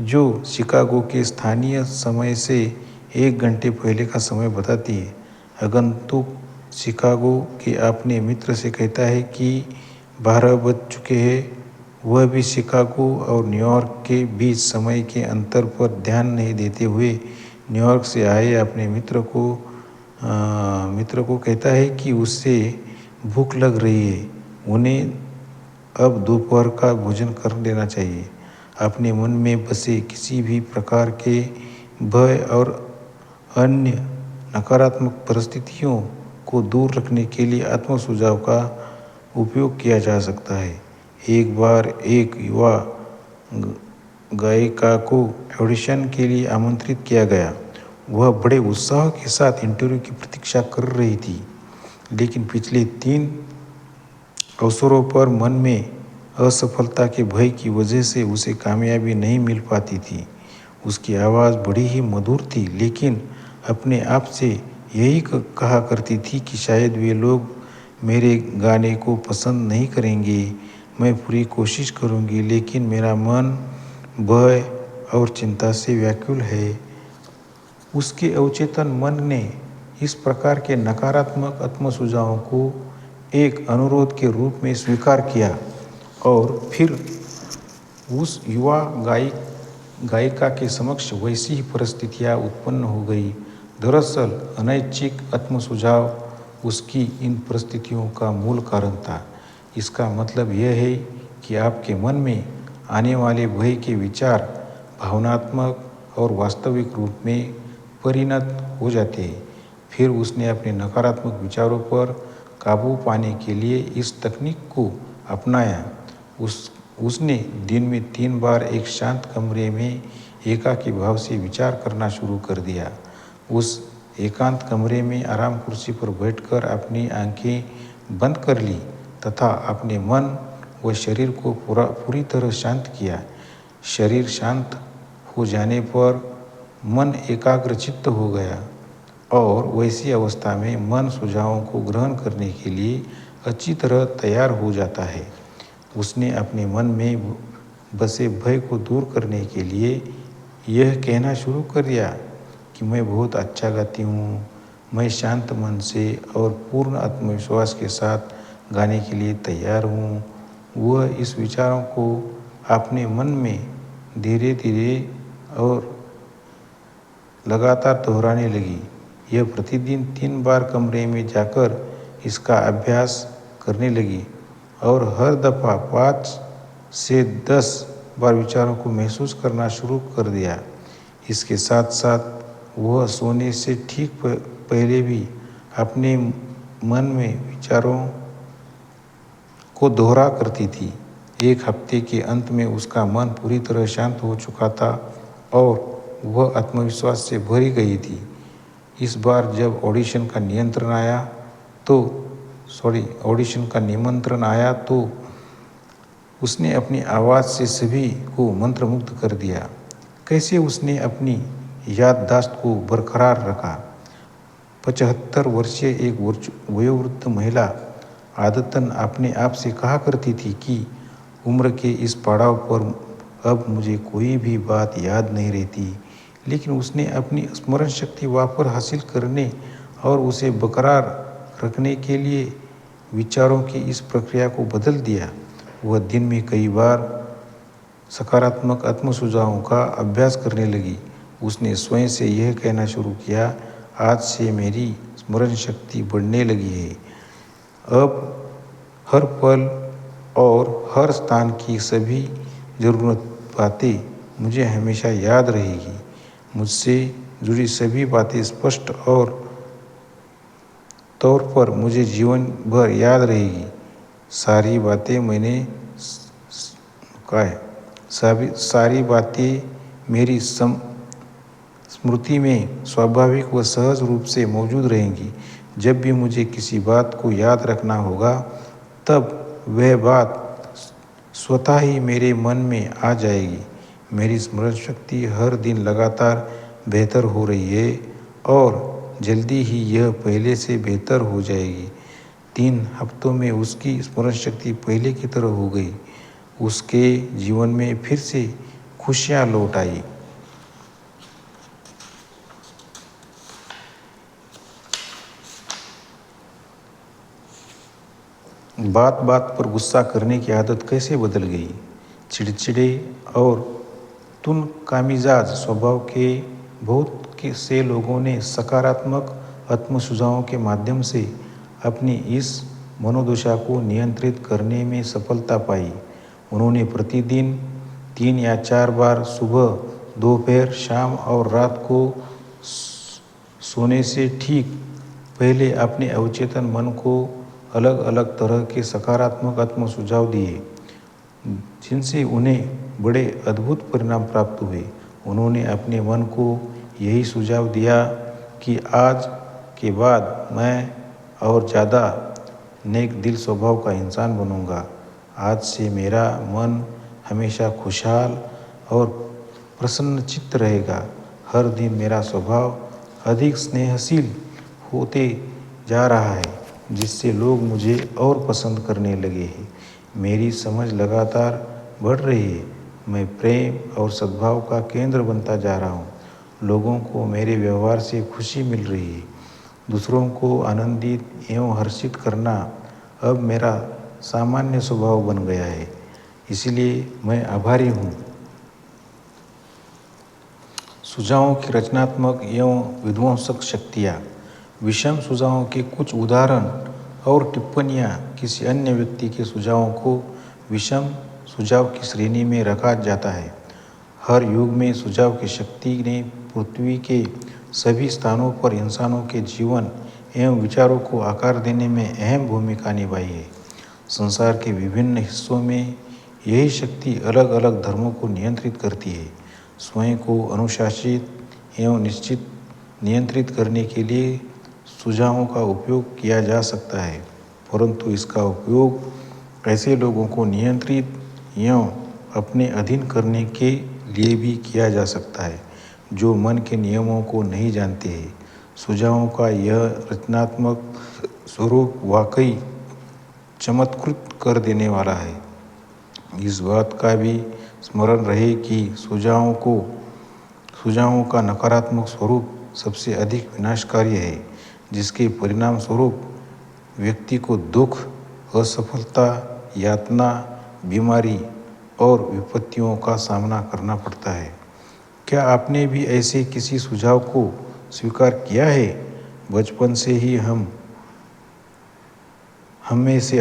जो शिकागो के स्थानीय समय से 1 घंटे पहले का समय बताती है। आगंतुक शिकागो के अपने मित्र से कहता है कि 12 बज चुके हैं। वह भी शिकागो और न्यूयॉर्क के बीच समय के अंतर पर ध्यान नहीं देते हुए न्यूयॉर्क से आए अपने मित्र को कहता है कि उससे भूख लग रही है, उन्हें अब दोपहर का भोजन कर लेना चाहिए। अपने मन में बसे किसी भी प्रकार के भय और अन्य नकारात्मक परिस्थितियों को दूर रखने के लिए आत्म सुझाव का उपयोग किया जा सकता है। एक बार एक युवा गायिका को ऑडिशन के लिए आमंत्रित किया गया। वह बड़े उत्साह के साथ इंटरव्यू की प्रतीक्षा कर रही थी, लेकिन पिछले 3 अवसरों पर मन में असफलता के भय की वजह से उसे कामयाबी नहीं मिल पाती थी। उसकी आवाज़ बड़ी ही मधुर थी, लेकिन अपने आप से यही कहा करती थी कि शायद वे लोग मेरे गाने को पसंद नहीं करेंगे। मैं पूरी कोशिश करूंगी, लेकिन मेरा मन भय और चिंता से व्याकुल है। उसके अवचेतन मन ने इस प्रकार के नकारात्मक आत्म सुझावों को एक अनुरोध के रूप में स्वीकार किया और फिर उस युवा गायिका के समक्ष वैसी ही परिस्थितियाँ उत्पन्न हो गई। दरअसल अनैच्छिक आत्म सुझाव उसकी इन परिस्थितियों का मूल कारण था। इसका मतलब यह है कि आपके मन में आने वाले भय के विचार भावनात्मक और वास्तविक रूप में परिणत हो जाते हैं। फिर उसने अपने नकारात्मक विचारों पर काबू पाने के लिए इस तकनीक को अपनाया। उसने दिन में 3 बार एक शांत कमरे में एकाकी भाव से विचार करना शुरू कर दिया। उस एकांत कमरे में आराम कुर्सी पर बैठकर अपनी आंखें बंद कर ली तथा अपने मन व शरीर को पूरी तरह शांत किया। शरीर शांत हो जाने पर मन एकाग्रचित्त हो गया और वैसी अवस्था में मन सुझावों को ग्रहण करने के लिए अच्छी तरह तैयार हो जाता है। उसने अपने मन में बसे भय को दूर करने के लिए यह कहना शुरू कर दिया कि मैं बहुत अच्छा गाती हूँ, मैं शांत मन से और पूर्ण आत्मविश्वास के साथ गाने के लिए तैयार हूँ। वह इस विचारों को अपने मन में धीरे धीरे और लगातार दोहराने लगी। यह प्रतिदिन 3 बार कमरे में जाकर इसका अभ्यास करने लगी और हर दफ़ा 5 से 10 बार विचारों को महसूस करना शुरू कर दिया। इसके साथ साथ वह सोने से ठीक पहले भी अपने मन में विचारों को दोहरा करती थी एक हफ्ते के अंत में उसका मन पूरी तरह शांत हो चुका था और वह आत्मविश्वास से भरी गई थी। इस बार जब ऑडिशन का निमंत्रण आया तो उसने अपनी आवाज़ से सभी को मंत्रमुग्ध कर दिया। कैसे उसने अपनी याददाश्त को बरकरार रखा। 75 वर्षीय एक वयोवृद्ध महिला आदतन अपने आप से कहा करती थी कि उम्र के इस पड़ाव पर अब मुझे कोई भी बात याद नहीं रहती, लेकिन उसने अपनी स्मरण शक्ति वापस हासिल करने और उसे बरकरार रखने के लिए विचारों की इस प्रक्रिया को बदल दिया। वह दिन में कई बार सकारात्मक आत्म-सुझावों का अभ्यास करने लगी। उसने स्वयं से यह कहना शुरू किया, आज से मेरी स्मरण शक्ति बढ़ने लगी है। अब हर पल और हर स्थान की सभी ज़रूरत बातें मुझे हमेशा याद रहेगी। मुझसे जुड़ी सभी बातें स्पष्ट और तौर पर मुझे जीवन भर याद रहेगी। सारी बातें मेरी स्मृति में स्वाभाविक व सहज रूप से मौजूद रहेंगी। जब भी मुझे किसी बात को याद रखना होगा तब वह बात स्वतः ही मेरे मन में आ जाएगी। मेरी स्मरण शक्ति हर दिन लगातार बेहतर हो रही है और जल्दी ही यह पहले से बेहतर हो जाएगी। 3 हफ्तों में उसकी स्मरण शक्ति पहले की तरह हो गई। उसके जीवन में फिर से खुशियाँ लौट आई। बात बात पर गुस्सा करने की आदत कैसे बदल गई। चिड़चिड़े और तुनकामिजाज स्वभाव के बहुत से लोगों ने सकारात्मक आत्म-सुझावों के माध्यम से अपनी इस मनोदशा को नियंत्रित करने में सफलता पाई। उन्होंने प्रतिदिन 3 या 4 बार सुबह, दोपहर, शाम और रात को सोने से ठीक पहले अपने अवचेतन मन को अलग अलग तरह के सकारात्मक आत्म-सुझाव दिए, जिनसे उन्हें बड़े अद्भुत परिणाम प्राप्त हुए। उन्होंने अपने मन को यही सुझाव दिया कि आज के बाद मैं और ज़्यादा नेक दिल स्वभाव का इंसान बनूंगा। आज से मेरा मन हमेशा खुशहाल और प्रसन्नचित्त रहेगा। हर दिन मेरा स्वभाव अधिक स्नेहशील होते जा रहा है, जिससे लोग मुझे और पसंद करने लगे हैं। मेरी समझ लगातार बढ़ रही है। मैं प्रेम और सद्भाव का केंद्र बनता जा रहा हूँ। लोगों को मेरे व्यवहार से खुशी मिल रही है। दूसरों को आनंदित एवं हर्षित करना अब मेरा सामान्य स्वभाव बन गया है। इसलिए मैं आभारी हूँ। सुझावों की रचनात्मक एवं विध्वंसक शक्तियाँ। विषम सुझावों के कुछ उदाहरण और टिप्पणियाँ। किसी अन्य व्यक्ति के सुझावों को विषम सुझाव की श्रेणी में रखा जाता है। हर युग में सुझाव की शक्ति ने पृथ्वी के सभी स्थानों पर इंसानों के जीवन एवं विचारों को आकार देने में अहम भूमिका निभाई है। संसार के विभिन्न हिस्सों में यही शक्ति अलग अलग धर्मों को नियंत्रित करती है। स्वयं को अनुशासित एवं नियंत्रित करने के लिए सुझावों का उपयोग किया जा सकता है, परंतु इसका उपयोग ऐसे लोगों को नियंत्रित एवं अपने अधीन करने के लिए भी किया जा सकता है जो मन के नियमों को नहीं जानते हैं। सुझावों का यह रचनात्मक स्वरूप वाकई चमत्कृत कर देने वाला है। इस बात का भी स्मरण रहे कि सुझावों का नकारात्मक स्वरूप सबसे अधिक विनाशकारी है, जिसके परिणाम स्वरूप व्यक्ति को दुख, असफलता, यातना, बीमारी और विपत्तियों का सामना करना पड़ता है। क्या आपने भी ऐसे किसी सुझाव को स्वीकार किया है? बचपन से ही हम में से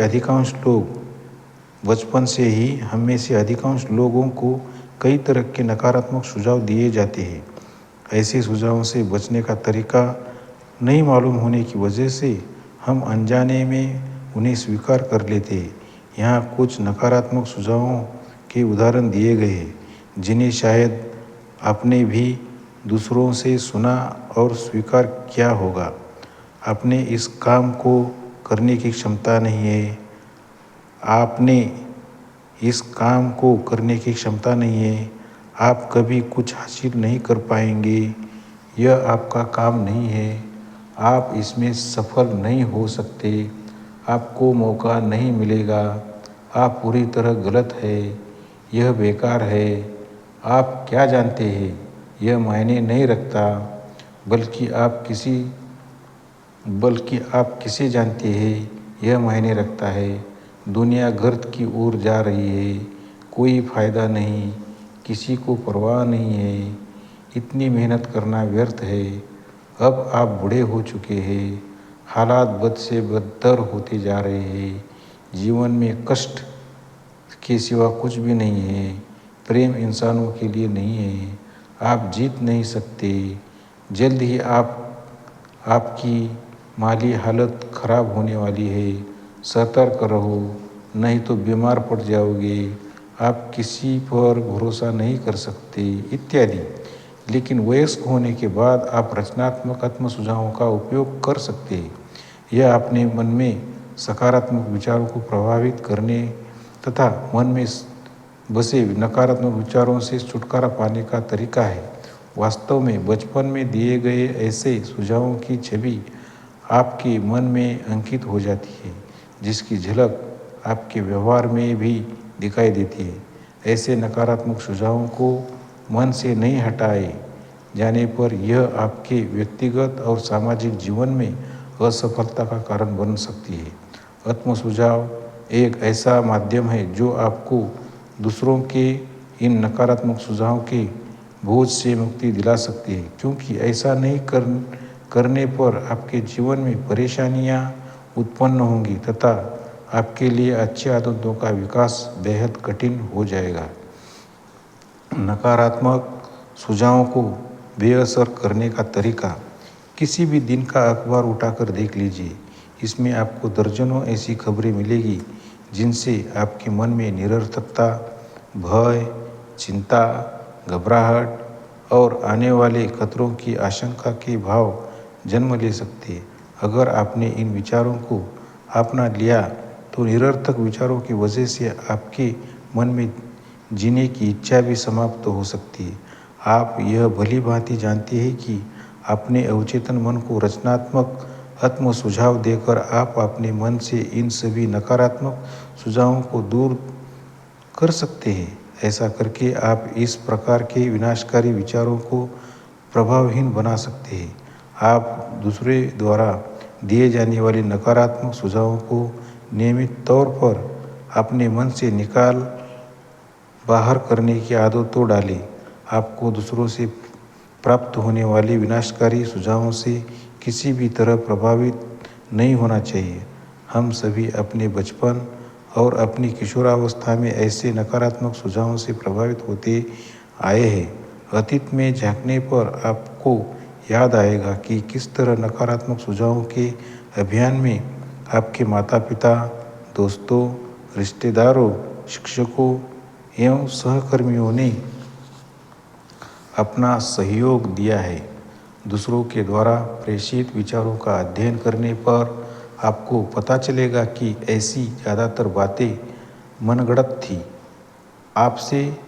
अधिकांश लोगों को कई तरह के नकारात्मक सुझाव दिए जाते हैं। ऐसे सुझावों से बचने का तरीका नहीं मालूम होने की वजह से हम अनजाने में उन्हें स्वीकार कर लेते हैं। यहाँ कुछ नकारात्मक सुझावों के उदाहरण दिए गए हैं जिन्हें शायद आपने भी दूसरों से सुना और स्वीकार किया होगा। आपने इस काम को करने की क्षमता नहीं है, आपने इस काम को करने की क्षमता नहीं है, आप कभी कुछ हासिल नहीं कर पाएंगे, यह आपका काम नहीं है, आप इसमें सफल नहीं हो सकते, आपको मौका नहीं मिलेगा, आप पूरी तरह गलत है, यह बेकार है, आप क्या जानते हैं, यह मायने नहीं रखता, बल्कि आप किसे जानते हैं, यह मायने रखता है, दुनिया गर्त की ओर जा रही है, कोई फ़ायदा नहीं, किसी को परवाह नहीं है, इतनी मेहनत करना व्यर्थ है, अब आप बूढ़े हो चुके हैं, हालात बद से बदतर होते जा रहे हैं, जीवन में कष्ट के सिवा कुछ भी नहीं है, प्रेम इंसानों के लिए नहीं है, आप जीत नहीं सकते, जल्द ही आपकी माली हालत खराब होने वाली है, सतर्क रहो, नहीं तो बीमार पड़ जाओगे, आप किसी पर भरोसा नहीं कर सकते, इत्यादि। लेकिन वयस्क होने के बाद आप रचनात्मक आत्म सुझावों का उपयोग कर सकते हैं। यह अपने मन में सकारात्मक विचारों को प्रभावित करने तथा मन में बसे नकारात्मक विचारों से छुटकारा पाने का तरीका है। वास्तव में बचपन में दिए गए ऐसे सुझावों की छवि आपके मन में अंकित हो जाती है, जिसकी झलक आपके व्यवहार में भी दिखाई देती है। ऐसे नकारात्मक सुझावों को मन से नहीं हटाए जाने पर यह आपके व्यक्तिगत और सामाजिक जीवन में असफलता का कारण बन सकती है। आत्म सुझाव एक ऐसा माध्यम है जो आपको दूसरों के इन नकारात्मक सुझावों के बोझ से मुक्ति दिला सकती है, क्योंकि ऐसा नहीं करने पर आपके जीवन में परेशानियां उत्पन्न होंगी तथा आपके लिए अच्छी आदतों का विकास बेहद कठिन हो जाएगा। नकारात्मक सुझावों को बेअसर करने का तरीका। किसी भी दिन का अखबार उठाकर देख लीजिए, इसमें आपको दर्जनों ऐसी खबरें मिलेगी जिनसे आपके मन में निरर्थकता, भय, चिंता, घबराहट और आने वाले खतरों की आशंका के भाव जन्म ले सकते हैं। अगर आपने इन विचारों को अपना लिया तो निरर्थक विचारों की वजह से आपके मन में जीने की इच्छा भी समाप्त हो सकती है। आप यह भली भांति जानते हैं कि अपने अवचेतन मन को रचनात्मक आत्म सुझाव देकर आप अपने मन से इन सभी नकारात्मक सुझावों को दूर कर सकते हैं। ऐसा करके आप इस प्रकार के विनाशकारी विचारों को प्रभावहीन बना सकते हैं। आप दूसरे द्वारा दिए जाने वाले नकारात्मक सुझावों को नियमित तौर पर अपने मन से निकाल बाहर करने की आदत तो डालें। आपको दूसरों से प्राप्त होने वाले विनाशकारी सुझावों से किसी भी तरह प्रभावित नहीं होना चाहिए। हम सभी अपने बचपन और अपनी किशोरावस्था में ऐसे नकारात्मक सुझावों से प्रभावित होते आए हैं। अतीत में झांकने पर आपको याद आएगा कि किस तरह नकारात्मक सुझावों के अभियान में आपके माता पिता, दोस्तों, रिश्तेदारों, शिक्षकों एवं सहकर्मियों ने अपना सहयोग दिया है। दूसरों के द्वारा प्रेषित विचारों का अध्ययन करने पर आपको पता चलेगा कि ऐसी ज़्यादातर बातें मनगढ़ंत थी। आपसे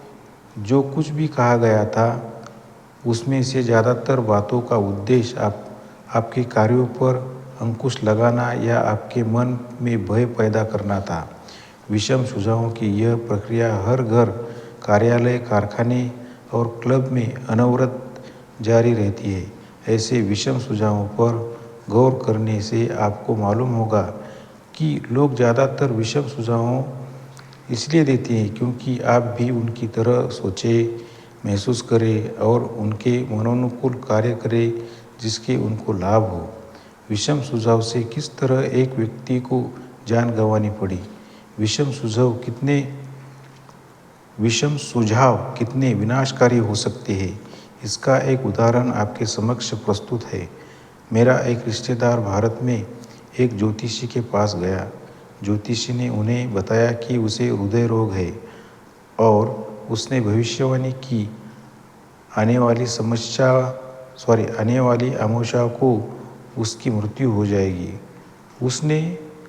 जो कुछ भी कहा गया था उसमें से ज़्यादातर बातों का उद्देश्य आपके कार्यों पर अंकुश लगाना या आपके मन में भय पैदा करना था। विषम सुझावों की यह प्रक्रिया हर घर, कार्यालय, कारखाने और क्लब में अनवरत जारी रहती है। ऐसे विषम सुझावों पर गौर करने से आपको मालूम होगा कि लोग ज़्यादातर विषम सुझावों इसलिए देते हैं क्योंकि आप भी उनकी तरह सोचें, महसूस करें और उनके मनोनुकूल कार्य करें जिसके उनको लाभ हो। विषम सुझाव से किस तरह एक व्यक्ति को जान गंवानी पड़ी। विषम सुझाव कितने विनाशकारी हो सकते हैं, इसका एक उदाहरण आपके समक्ष प्रस्तुत है। मेरा एक रिश्तेदार भारत में एक ज्योतिषी के पास गया। ज्योतिषी ने उन्हें बताया कि उसे हृदय रोग है और उसने भविष्यवाणी की आने वाली अमावस्या को उसकी मृत्यु हो जाएगी। उसने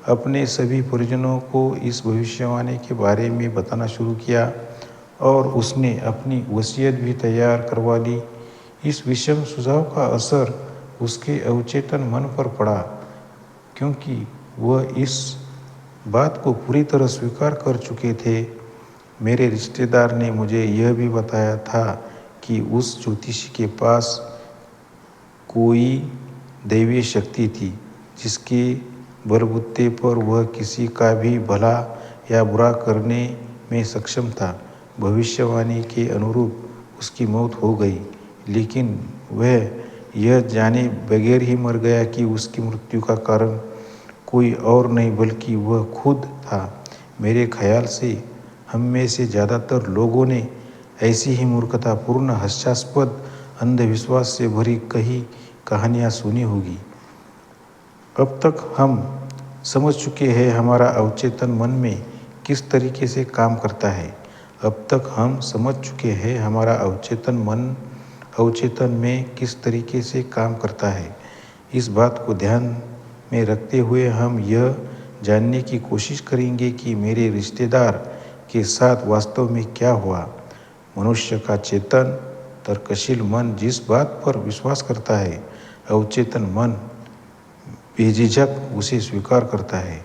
अपने सभी परिजनों को इस भविष्यवाणी के बारे में बताना शुरू किया और उसने अपनी वसीयत भी तैयार करवा ली। इस विषम सुझाव का असर उसके अवचेतन मन पर पड़ा, क्योंकि वह इस बात को पूरी तरह स्वीकार कर चुके थे। मेरे रिश्तेदार ने मुझे यह भी बताया था कि उस ज्योतिषी के पास कोई दैवीय शक्ति थी जिसके बलबूते पर वह किसी का भी भला या बुरा करने में सक्षम था। भविष्यवाणी के अनुरूप उसकी मौत हो गई, लेकिन वह यह जाने बगैर ही मर गया कि उसकी मृत्यु का कारण कोई और नहीं बल्कि वह खुद था। मेरे ख्याल से हम में से ज़्यादातर लोगों ने ऐसी ही मूर्खतापूर्ण हास्यास्पद अंधविश्वास से भरी कई कहानियाँ सुनी होगी। अब तक हम समझ चुके हैं हमारा अवचेतन मन में किस तरीके से काम करता है। अब तक हम समझ चुके हैं हमारा अवचेतन मन अवचेतन में किस तरीके से काम करता है। इस बात को ध्यान में रखते हुए हम यह जानने की कोशिश करेंगे कि मेरे रिश्तेदार के साथ वास्तव में क्या हुआ। मनुष्य का चेतन तर्कशील मन जिस बात पर विश्वास करता है, अवचेतन मन बेझिझक उसे स्वीकार करता है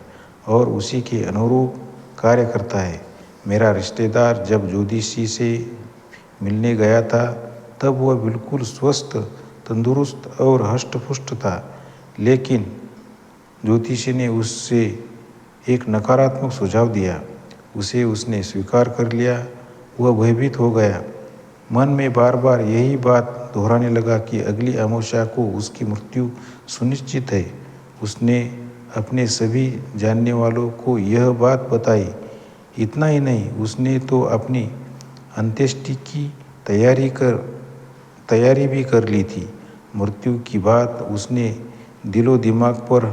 और उसी के अनुरूप कार्य करता है। मेरा रिश्तेदार जब ज्योतिषी से मिलने गया था तब वह बिल्कुल स्वस्थ, तंदुरुस्त और हष्ट-पुष्ट था, लेकिन ज्योतिषी ने उससे एक नकारात्मक सुझाव दिया। उसे उसने स्वीकार कर लिया। वह भयभीत हो गया, मन में बार बार यही बात दोहराने लगा कि अगली अमावस्या को उसकी मृत्यु सुनिश्चित है। उसने अपने सभी जानने वालों को यह बात बताई। इतना ही नहीं, उसने तो अपनी अंत्येष्टि की तैयारी भी कर ली थी। मृत्यु की बात उसने दिलो दिमाग पर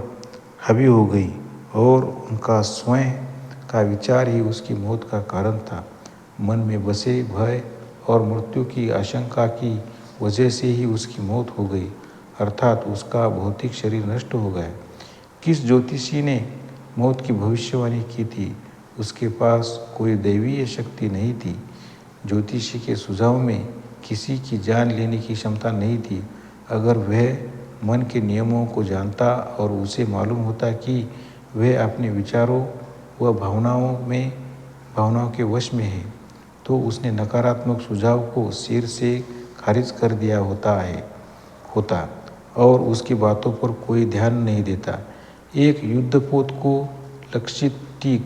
हावी हो गई और उनका स्वयं का विचार ही उसकी मौत का कारण था। मन में बसे भय और मृत्यु की आशंका की वजह से ही उसकी मौत हो गई, अर्थात उसका भौतिक शरीर नष्ट हो गया। किस ज्योतिषी ने मौत की भविष्यवाणी की थी? उसके पास कोई दैवीय शक्ति नहीं थी। ज्योतिषी के सुझाव में किसी की जान लेने की क्षमता नहीं थी। अगर वह मन के नियमों को जानता और उसे मालूम होता कि वह अपने विचारों व भावनाओं के वश में है, तो उसने नकारात्मक सुझाव को सिर से खारिज कर दिया होता और उसकी बातों पर कोई ध्यान नहीं देता। एक युद्धपोत को लक्षित टीक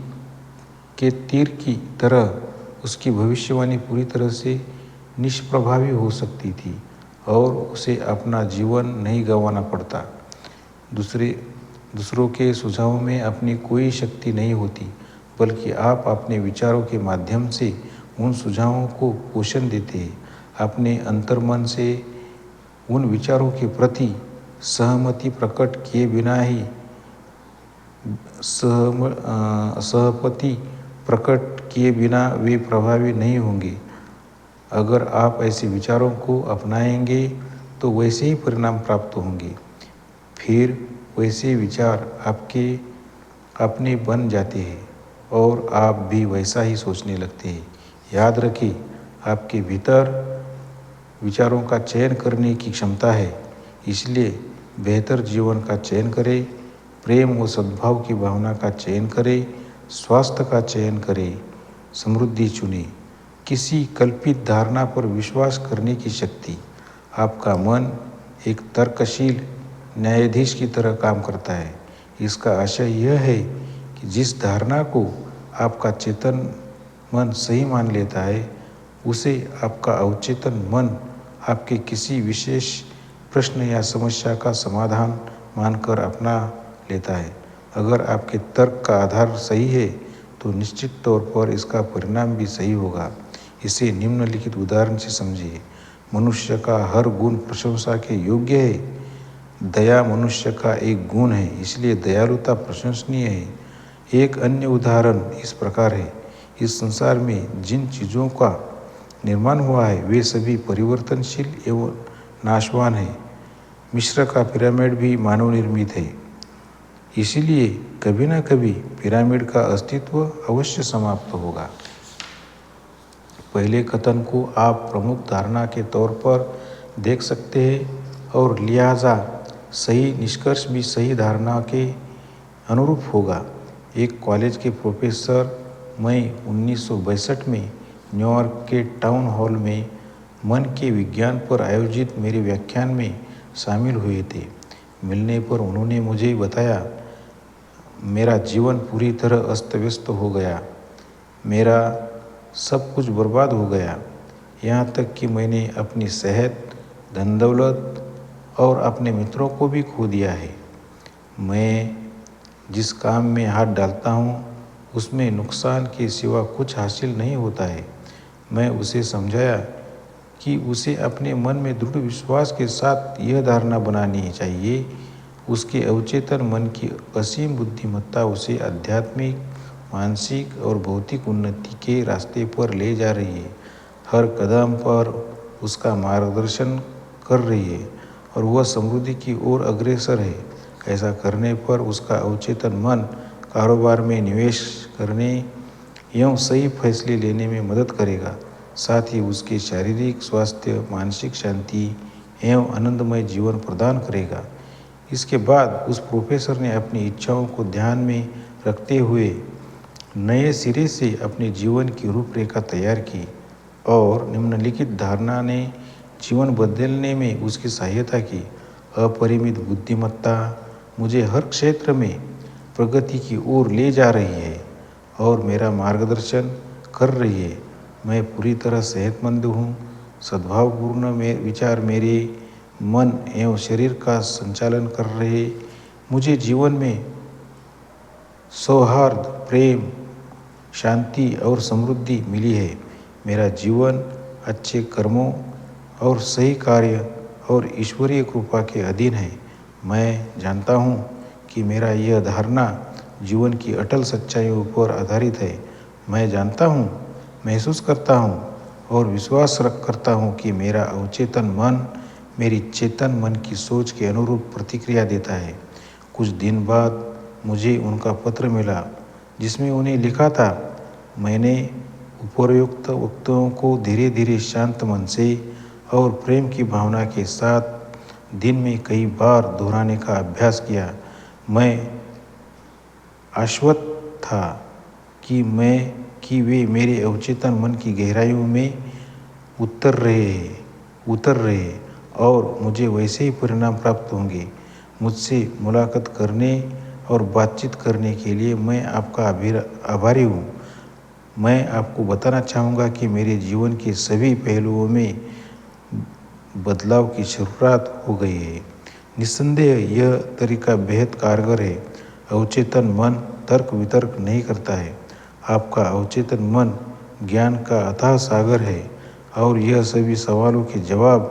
के तीर की तरह उसकी भविष्यवाणी पूरी तरह से निष्प्रभावी हो सकती थी और उसे अपना जीवन नहीं गंवाना पड़ता। दूसरों के सुझावों में अपनी कोई शक्ति नहीं होती, बल्कि आप अपने विचारों के माध्यम से उन सुझावों को पोषण देते हैं। अपने अंतर्मन से उन विचारों के प्रति सहमति प्रकट किए बिना ही सहपति प्रकट किए बिना वे प्रभावी नहीं होंगे। अगर आप ऐसे विचारों को अपनाएंगे तो वैसे ही परिणाम प्राप्त होंगे। फिर वैसे विचार आपके अपने बन जाते हैं और आप भी वैसा ही सोचने लगते हैं। याद रखें, आपके भीतर विचारों का चयन करने की क्षमता है, इसलिए बेहतर जीवन का चयन करें, प्रेम व सद्भाव की भावना का चयन करें, स्वास्थ्य का चयन करें, समृद्धि चुनें। किसी कल्पित धारणा पर विश्वास करने की शक्ति। आपका मन एक तर्कशील न्यायाधीश की तरह काम करता है। इसका आशय यह है कि जिस धारणा को आपका चेतन मन सही मान लेता है, उसे आपका अवचेतन मन आपके किसी विशेष प्रश्न या समस्या का समाधान मानकर अपना लेता है। अगर आपके तर्क का आधार सही है तो निश्चित तौर पर इसका परिणाम भी सही होगा। इसे निम्नलिखित उदाहरण से समझिए। मनुष्य का हर गुण प्रशंसा के योग्य है। दया मनुष्य का एक गुण है, इसलिए दयालुता प्रशंसनीय है। एक अन्य उदाहरण इस प्रकार है, इस संसार में जिन चीज़ों का निर्माण हुआ है वे सभी परिवर्तनशील एवं नाशवान है। मिस्र का पिरामिड भी मानव निर्मित है, इसीलिए कभी न कभी पिरामिड का अस्तित्व अवश्य समाप्त होगा। पहले कथन को आप प्रमुख धारणा के तौर पर देख सकते हैं और लिहाजा सही निष्कर्ष भी सही धारणा के अनुरूप होगा। एक कॉलेज के प्रोफेसर मई 1962 में न्यूयॉर्क के टाउन हॉल में मन के विज्ञान पर आयोजित मेरे व्याख्यान में शामिल हुए थे। मिलने पर उन्होंने मुझे बताया, मेरा जीवन पूरी तरह अस्त व्यस्त हो गया, मेरा सब कुछ बर्बाद हो गया, यहाँ तक कि मैंने अपनी सेहत, धन दौलत और अपने मित्रों को भी खो दिया है। मैं जिस काम में हाथ डालता हूँ उसमें नुकसान के सिवा कुछ हासिल नहीं होता है। मैं उसे समझाया कि उसे अपने मन में दृढ़ विश्वास के साथ यह धारणा बनानी चाहिए, उसके अवचेतन मन की असीम बुद्धिमत्ता उसे आध्यात्मिक, मानसिक और भौतिक उन्नति के रास्ते पर ले जा रही है, हर कदम पर उसका मार्गदर्शन कर रही है और वह समृद्धि की ओर अग्रसर है। ऐसा करने पर उसका अवचेतन मन कारोबार में निवेश करने एवं सही फैसले लेने में मदद करेगा, साथ ही उसके शारीरिक स्वास्थ्य, मानसिक शांति एवं आनंदमय जीवन प्रदान करेगा। इसके बाद उस प्रोफेसर ने अपनी इच्छाओं को ध्यान में रखते हुए नए सिरे से अपने जीवन की रूपरेखा तैयार की और निम्नलिखित धारणा ने जीवन बदलने में उसकी सहायता की। अपरिमित बुद्धिमत्ता मुझे हर क्षेत्र में प्रगति की ओर ले जा रही है और मेरा मार्गदर्शन कर रही है। मैं पूरी तरह सेहतमंद हूँ। सद्भावपूर्ण विचार मेरे मन एवं शरीर का संचालन कर रहे। मुझे जीवन में सौहार्द, प्रेम, शांति और समृद्धि मिली है। मेरा जीवन अच्छे कर्मों और सही कार्य और ईश्वरीय कृपा के अधीन है। मैं जानता हूँ कि मेरा यह धारणा जीवन की अटल सच्चाइयों पर आधारित है। मैं जानता हूँ, महसूस करता हूँ और विश्वास करता हूँ कि मेरा अवचेतन मन मेरी चेतन मन की सोच के अनुरूप प्रतिक्रिया देता है। कुछ दिन बाद मुझे उनका पत्र मिला जिसमें उन्हें लिखा था, मैंने उपर्युक्त वक्तव्यों को धीरे धीरे शांत मन से और प्रेम की भावना के साथ दिन में कई बार दोहराने का अभ्यास किया। मैं आश्वस्त था कि वे मेरे अवचेतन मन की गहराइयों में उतर रहे और मुझे वैसे ही परिणाम प्राप्त होंगे। मुझसे मुलाकात करने और बातचीत करने के लिए मैं आपका आभारी हूँ। मैं आपको बताना चाहूँगा कि मेरे जीवन के सभी पहलुओं में बदलाव की शुरुआत हो गई है। निस्संदेह यह तरीका बेहद कारगर है। अवचेतन मन तर्क वितर्क नहीं करता है। आपका अवचेतन मन ज्ञान का अथाह सागर है और यह सभी सवालों के जवाब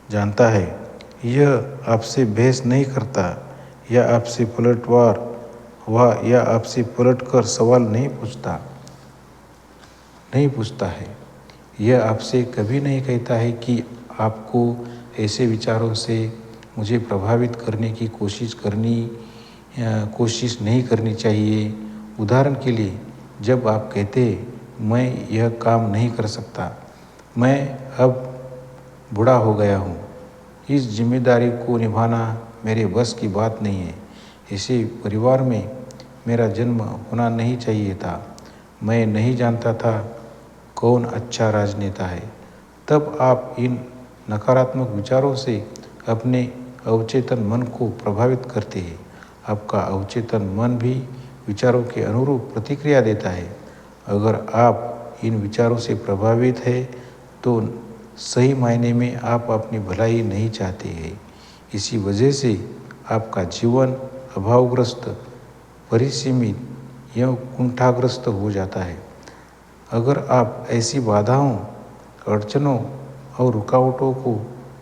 जानता है। यह आपसे बहस नहीं करता या आपसे पलटकर सवाल नहीं पूछता है। यह आपसे कभी नहीं कहता है कि आपको ऐसे विचारों से मुझे प्रभावित करने की कोशिश नहीं करनी चाहिए। उदाहरण के लिए, जब आप कहते मैं यह काम नहीं कर सकता, मैं अब बूढ़ा हो गया हूँ, इस जिम्मेदारी को निभाना मेरे बस की बात नहीं है, ऐसे परिवार में मेरा जन्म होना नहीं चाहिए था, मैं नहीं जानता था कौन अच्छा राजनेता है, तब आप इन नकारात्मक विचारों से अपने अवचेतन मन को प्रभावित करते हैं। आपका अवचेतन मन भी विचारों के अनुरूप प्रतिक्रिया देता है। अगर आप इन विचारों से प्रभावित है तो सही मायने में आप अपनी भलाई नहीं चाहते हैं। इसी वजह से आपका जीवन अभावग्रस्त, परिसीमित एवं कुंठाग्रस्त हो जाता है। अगर आप ऐसी बाधाओं, अड़चनों और रुकावटों को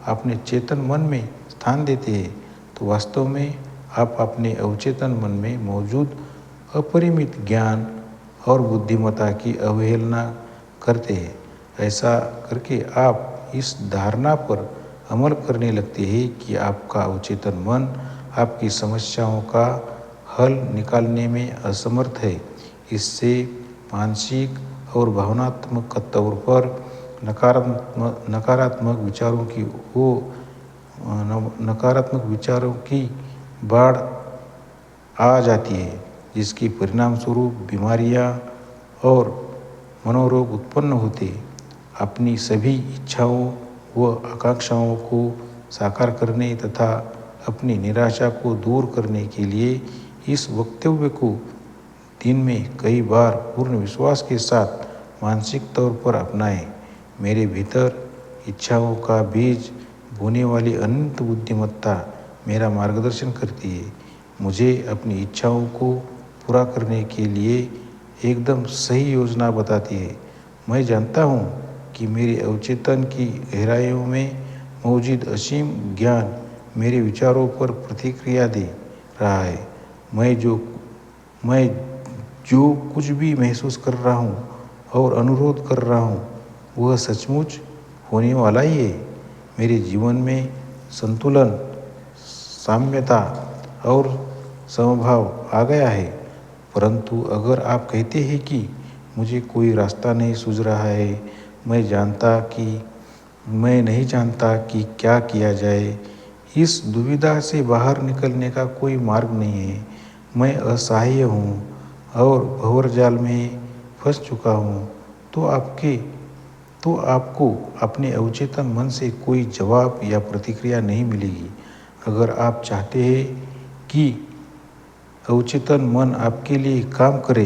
अपने चेतन मन में स्थान देते हैं तो वास्तव में आप अपने अवचेतन मन में मौजूद अपरिमित ज्ञान और बुद्धिमत्ता की अवहेलना करते हैं। ऐसा करके आप इस धारणा पर अमल करने लगते हैं कि आपका अवचेतन मन आपकी समस्याओं का हल निकालने में असमर्थ है। इससे मानसिक और भावनात्मक तौर पर नकारात्मक विचारों की बाढ़ आ जाती है, जिसके परिणाम स्वरूप बीमारियां और मनोरोग उत्पन्न होते हैं। अपनी सभी इच्छाओं व आकांक्षाओं को साकार करने तथा अपनी निराशा को दूर करने के लिए इस वक्तव्य को दिन में कई बार पूर्ण विश्वास के साथ मानसिक तौर पर अपनाएं। मेरे भीतर इच्छाओं का बीज बोने वाली अनंत बुद्धिमत्ता मेरा मार्गदर्शन करती है, मुझे अपनी इच्छाओं को पूरा करने के लिए एकदम सही योजना बताती है। मैं जानता हूँ कि मेरे अवचेतन की गहराइयों में मौजूद असीम ज्ञान मेरे विचारों पर प्रतिक्रिया दे रहा है। मैं जो कुछ भी महसूस कर रहा हूँ और अनुरोध कर रहा हूँ वह सचमुच होने वाला ही है। मेरे जीवन में संतुलन, साम्यता और समभाव आ गया है। परंतु अगर आप कहते हैं कि मुझे कोई रास्ता नहीं सूझ रहा है, मैं नहीं जानता कि क्या किया जाए, इस दुविधा से बाहर निकलने का कोई मार्ग नहीं है, मैं असहाय हूँ और भंवरजाल में फंस चुका हूँ, तो आपको अपने अवचेतन मन से कोई जवाब या प्रतिक्रिया नहीं मिलेगी। अगर आप चाहते हैं कि अवचेतन मन आपके लिए काम करे,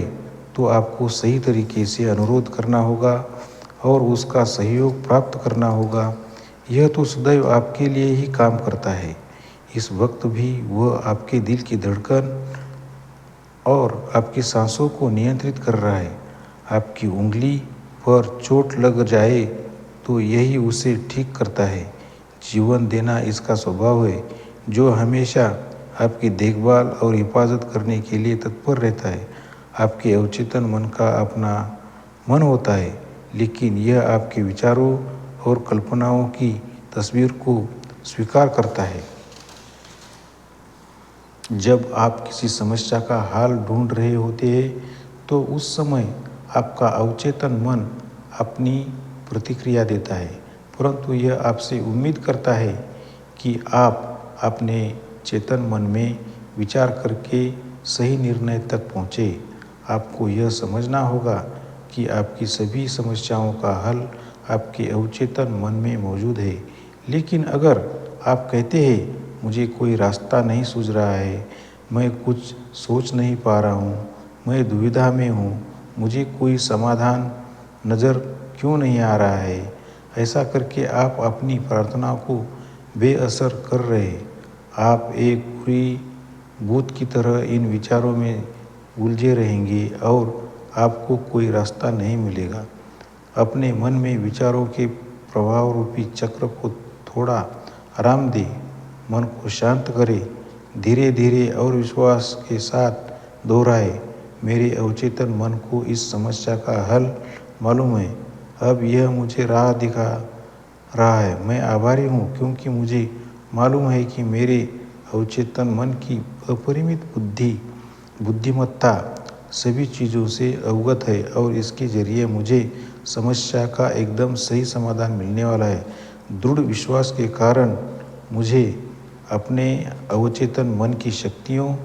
तो आपको सही तरीके से अनुरोध करना होगा और उसका सहयोग प्राप्त करना होगा। यह तो सदैव आपके लिए ही काम करता है। इस वक्त भी वह आपके दिल की धड़कन और आपकी सांसों को नियंत्रित कर रहा है। आपकी उंगली पर चोट लग जाए तो यही उसे ठीक करता है। जीवन देना इसका स्वभाव है, जो हमेशा आपकी देखभाल और हिफाजत करने के लिए तत्पर रहता है। आपके अवचेतन मन का अपना मन होता है, लेकिन यह आपके विचारों और कल्पनाओं की तस्वीर को स्वीकार करता है। जब आप किसी समस्या का हल ढूंढ रहे होते हैं, तो उस समय आपका अवचेतन मन अपनी प्रतिक्रिया देता है, परंतु यह आपसे उम्मीद करता है कि आप अपने चेतन मन में विचार करके सही निर्णय तक पहुँचे। आपको यह समझना होगा कि आपकी सभी समस्याओं का हल आपके अवचेतन मन में मौजूद है। लेकिन अगर आप कहते हैं, मुझे कोई रास्ता नहीं सूझ रहा है, मैं कुछ सोच नहीं पा रहा हूँ, मैं दुविधा में हूँ, मुझे कोई समाधान नज़र क्यों नहीं आ रहा है, ऐसा करके आप अपनी प्रार्थना को बेअसर कर रहे। आप एक बुरी भूत की तरह इन विचारों में उलझे रहेंगे और आपको कोई रास्ता नहीं मिलेगा। अपने मन में विचारों के प्रभाव रूपी चक्र को थोड़ा आराम दें, मन को शांत करें, धीरे धीरे और विश्वास के साथ दोहराए, मेरे अवचेतन मन को इस समस्या का हल मालूम है, अब यह मुझे राह दिखा रहा है। मैं आभारी हूँ क्योंकि मुझे मालूम है कि मेरे अवचेतन मन की अपरिमित बुद्धिमत्ता सभी चीज़ों से अवगत है और इसके जरिए मुझे समस्या का एकदम सही समाधान मिलने वाला है। दृढ़ विश्वास के कारण मुझे अपने अवचेतन मन की शक्तियों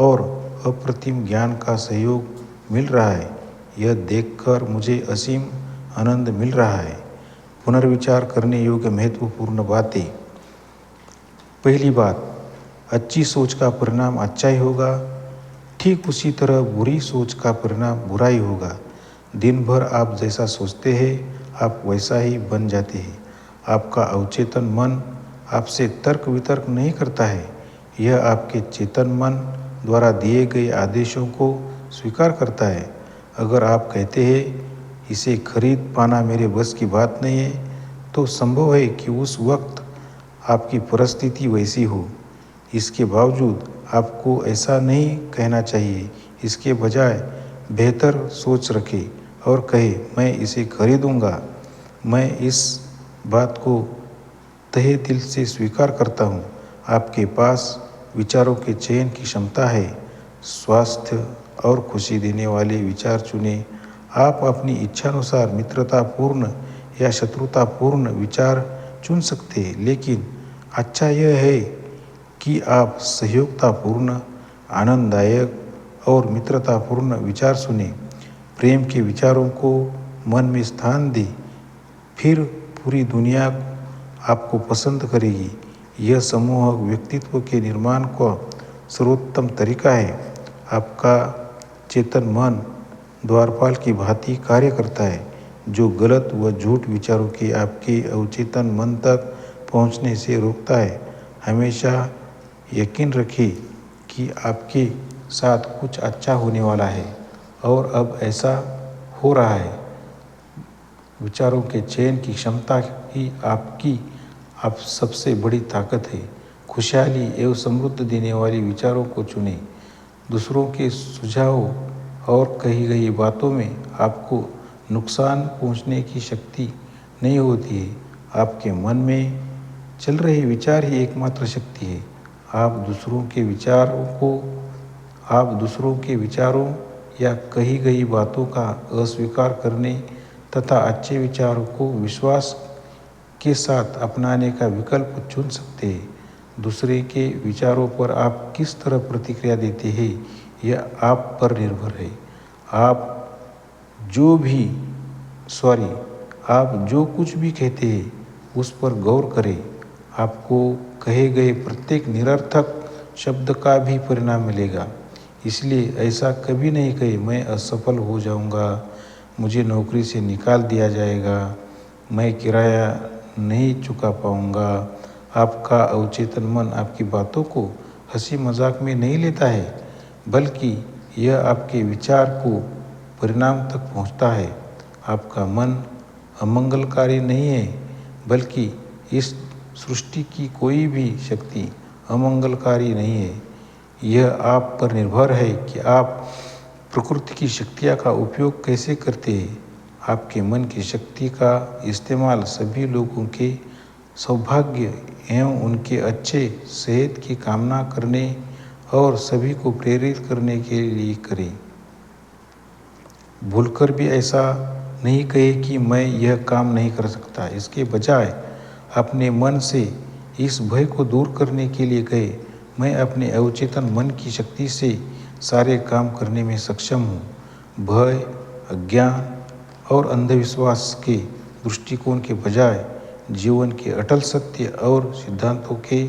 और अप्रतिम ज्ञान का सहयोग मिल रहा है। यह देखकर मुझे असीम आनंद मिल रहा है। पुनर्विचार करने योग्य महत्वपूर्ण बातें। पहली बात, अच्छी सोच का परिणाम अच्छा ही होगा, ठीक उसी तरह बुरी सोच का परिणाम बुरा ही होगा। दिन भर आप जैसा सोचते हैं, आप वैसा ही बन जाते हैं। आपका अवचेतन मन आपसे तर्क वितर्क नहीं करता है, यह आपके चेतन मन द्वारा दिए गए आदेशों को स्वीकार करता है। अगर आप कहते हैं, इसे खरीद पाना मेरे बस की बात नहीं है, तो संभव है कि उस वक्त आपकी परिस्थिति वैसी हो। इसके बावजूद आपको ऐसा नहीं कहना चाहिए इसके बजाय बेहतर सोच रखे और कहे मैं इसे खरीदूंगा। मैं इस बात को तहे दिल से स्वीकार करता हूँ। आपके पास विचारों के चयन की क्षमता है। स्वास्थ्य और खुशी देने वाले विचार चुनें। आप अपनी इच्छानुसार मित्रतापूर्ण या शत्रुतापूर्ण विचार चुन सकते हैं, लेकिन अच्छा यह है कि आप सहयोगितापूर्ण, आनंददायक और मित्रतापूर्ण विचार सुनें। प्रेम के विचारों को मन में स्थान दें, फिर पूरी दुनिया आपको पसंद करेगी। यह समूह व्यक्तित्व के निर्माण का सर्वोत्तम तरीका है। आपका चेतन मन द्वारपाल की भांति कार्य करता है, जो गलत व झूठ विचारों के आपके अवचेतन मन तक पहुंचने से रोकता है। हमेशा यकीन रखें कि आपके साथ कुछ अच्छा होने वाला है और अब ऐसा हो रहा है। विचारों के चयन की क्षमता ही आपकी सबसे बड़ी ताकत है। खुशहाली एवं समृद्धि देने वाले विचारों को चुनें। दूसरों के सुझावों और कही गई बातों में आपको नुकसान पहुंचने की शक्ति नहीं होती है। आपके मन में चल रहे विचार ही एकमात्र शक्ति है। आप दूसरों के विचारों या कही गई बातों का अस्वीकार करने तथा अच्छे विचारों को विश्वास के साथ अपनाने का विकल्प चुन सकते हैं। दूसरे के विचारों पर आप किस तरह प्रतिक्रिया देते हैं, यह आप पर निर्भर है। आप जो कुछ भी कहते हैं उस पर गौर करें। आपको कहे गए प्रत्येक निरर्थक शब्द का भी परिणाम मिलेगा। इसलिए ऐसा कभी नहीं कहे मैं असफल हो जाऊंगा, मुझे नौकरी से निकाल दिया जाएगा, मैं किराया नहीं चुका पाऊंगा। आपका अवचेतन मन आपकी बातों को हंसी मजाक में नहीं लेता है, बल्कि यह आपके विचार को परिणाम तक पहुंचता है। आपका मन अमंगलकारी नहीं है, बल्कि इस सृष्टि की कोई भी शक्ति अमंगलकारी नहीं है। यह आप पर निर्भर है कि आप प्रकृति की शक्तियाँ का उपयोग कैसे करते हैं। आपके मन की शक्ति का इस्तेमाल सभी लोगों के सौभाग्य एवं उनके अच्छे सेहत की कामना करने और सभी को प्रेरित करने के लिए करें। भूलकर भी ऐसा नहीं कहे कि मैं यह काम नहीं कर सकता। इसके बजाय अपने मन से इस भय को दूर करने के लिए कहे मैं अपने अवचेतन मन की शक्ति से सारे काम करने में सक्षम हूँ। भय, अज्ञान और अंधविश्वास के दृष्टिकोण के बजाय जीवन के अटल सत्य और सिद्धांतों के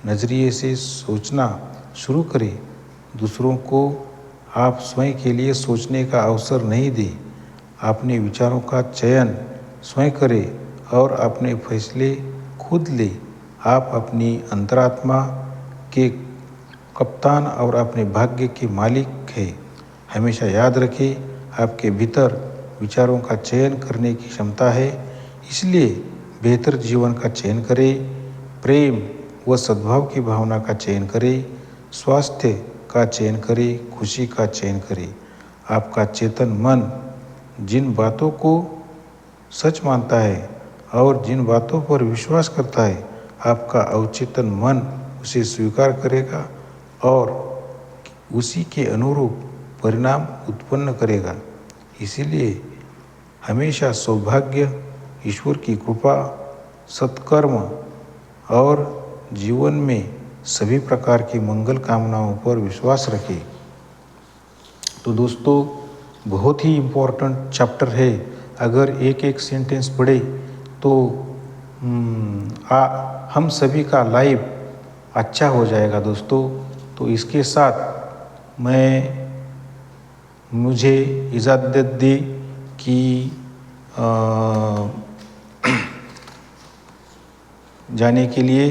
नज़रिए से सोचना शुरू करें। दूसरों को आप स्वयं के लिए सोचने का अवसर नहीं दें। अपने विचारों का चयन स्वयं करें और अपने फैसले खुद लें। आप अपनी अंतरात्मा के कप्तान और अपने भाग्य के मालिक हैं। हमेशा याद रखें आपके भीतर विचारों का चयन करने की क्षमता है, इसलिए बेहतर जीवन का चयन करें। प्रेम व सद्भाव की भावना का चयन करें, स्वास्थ्य का चयन करें, खुशी का चयन करें। आपका चेतन मन जिन बातों को सच मानता है और जिन बातों पर विश्वास करता है, आपका अवचेतन मन उसे स्वीकार करेगा और उसी के अनुरूप परिणाम उत्पन्न करेगा। इसीलिए हमेशा सौभाग्य, ईश्वर की कृपा, सत्कर्म और जीवन में सभी प्रकार की मंगल कामनाओं पर विश्वास रखें। तो दोस्तों, बहुत ही इम्पोर्टेंट चैप्टर है। अगर एक एक सेंटेंस पढ़े तो हम सभी का लाइफ अच्छा हो जाएगा दोस्तों। तो इसके साथ मुझे इजाज़त दी कि जाने के लिए,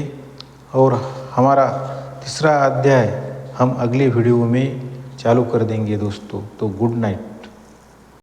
और हमारा तीसरा अध्याय हम अगले वीडियो में चालू कर देंगे दोस्तों। तो गुड नाइट।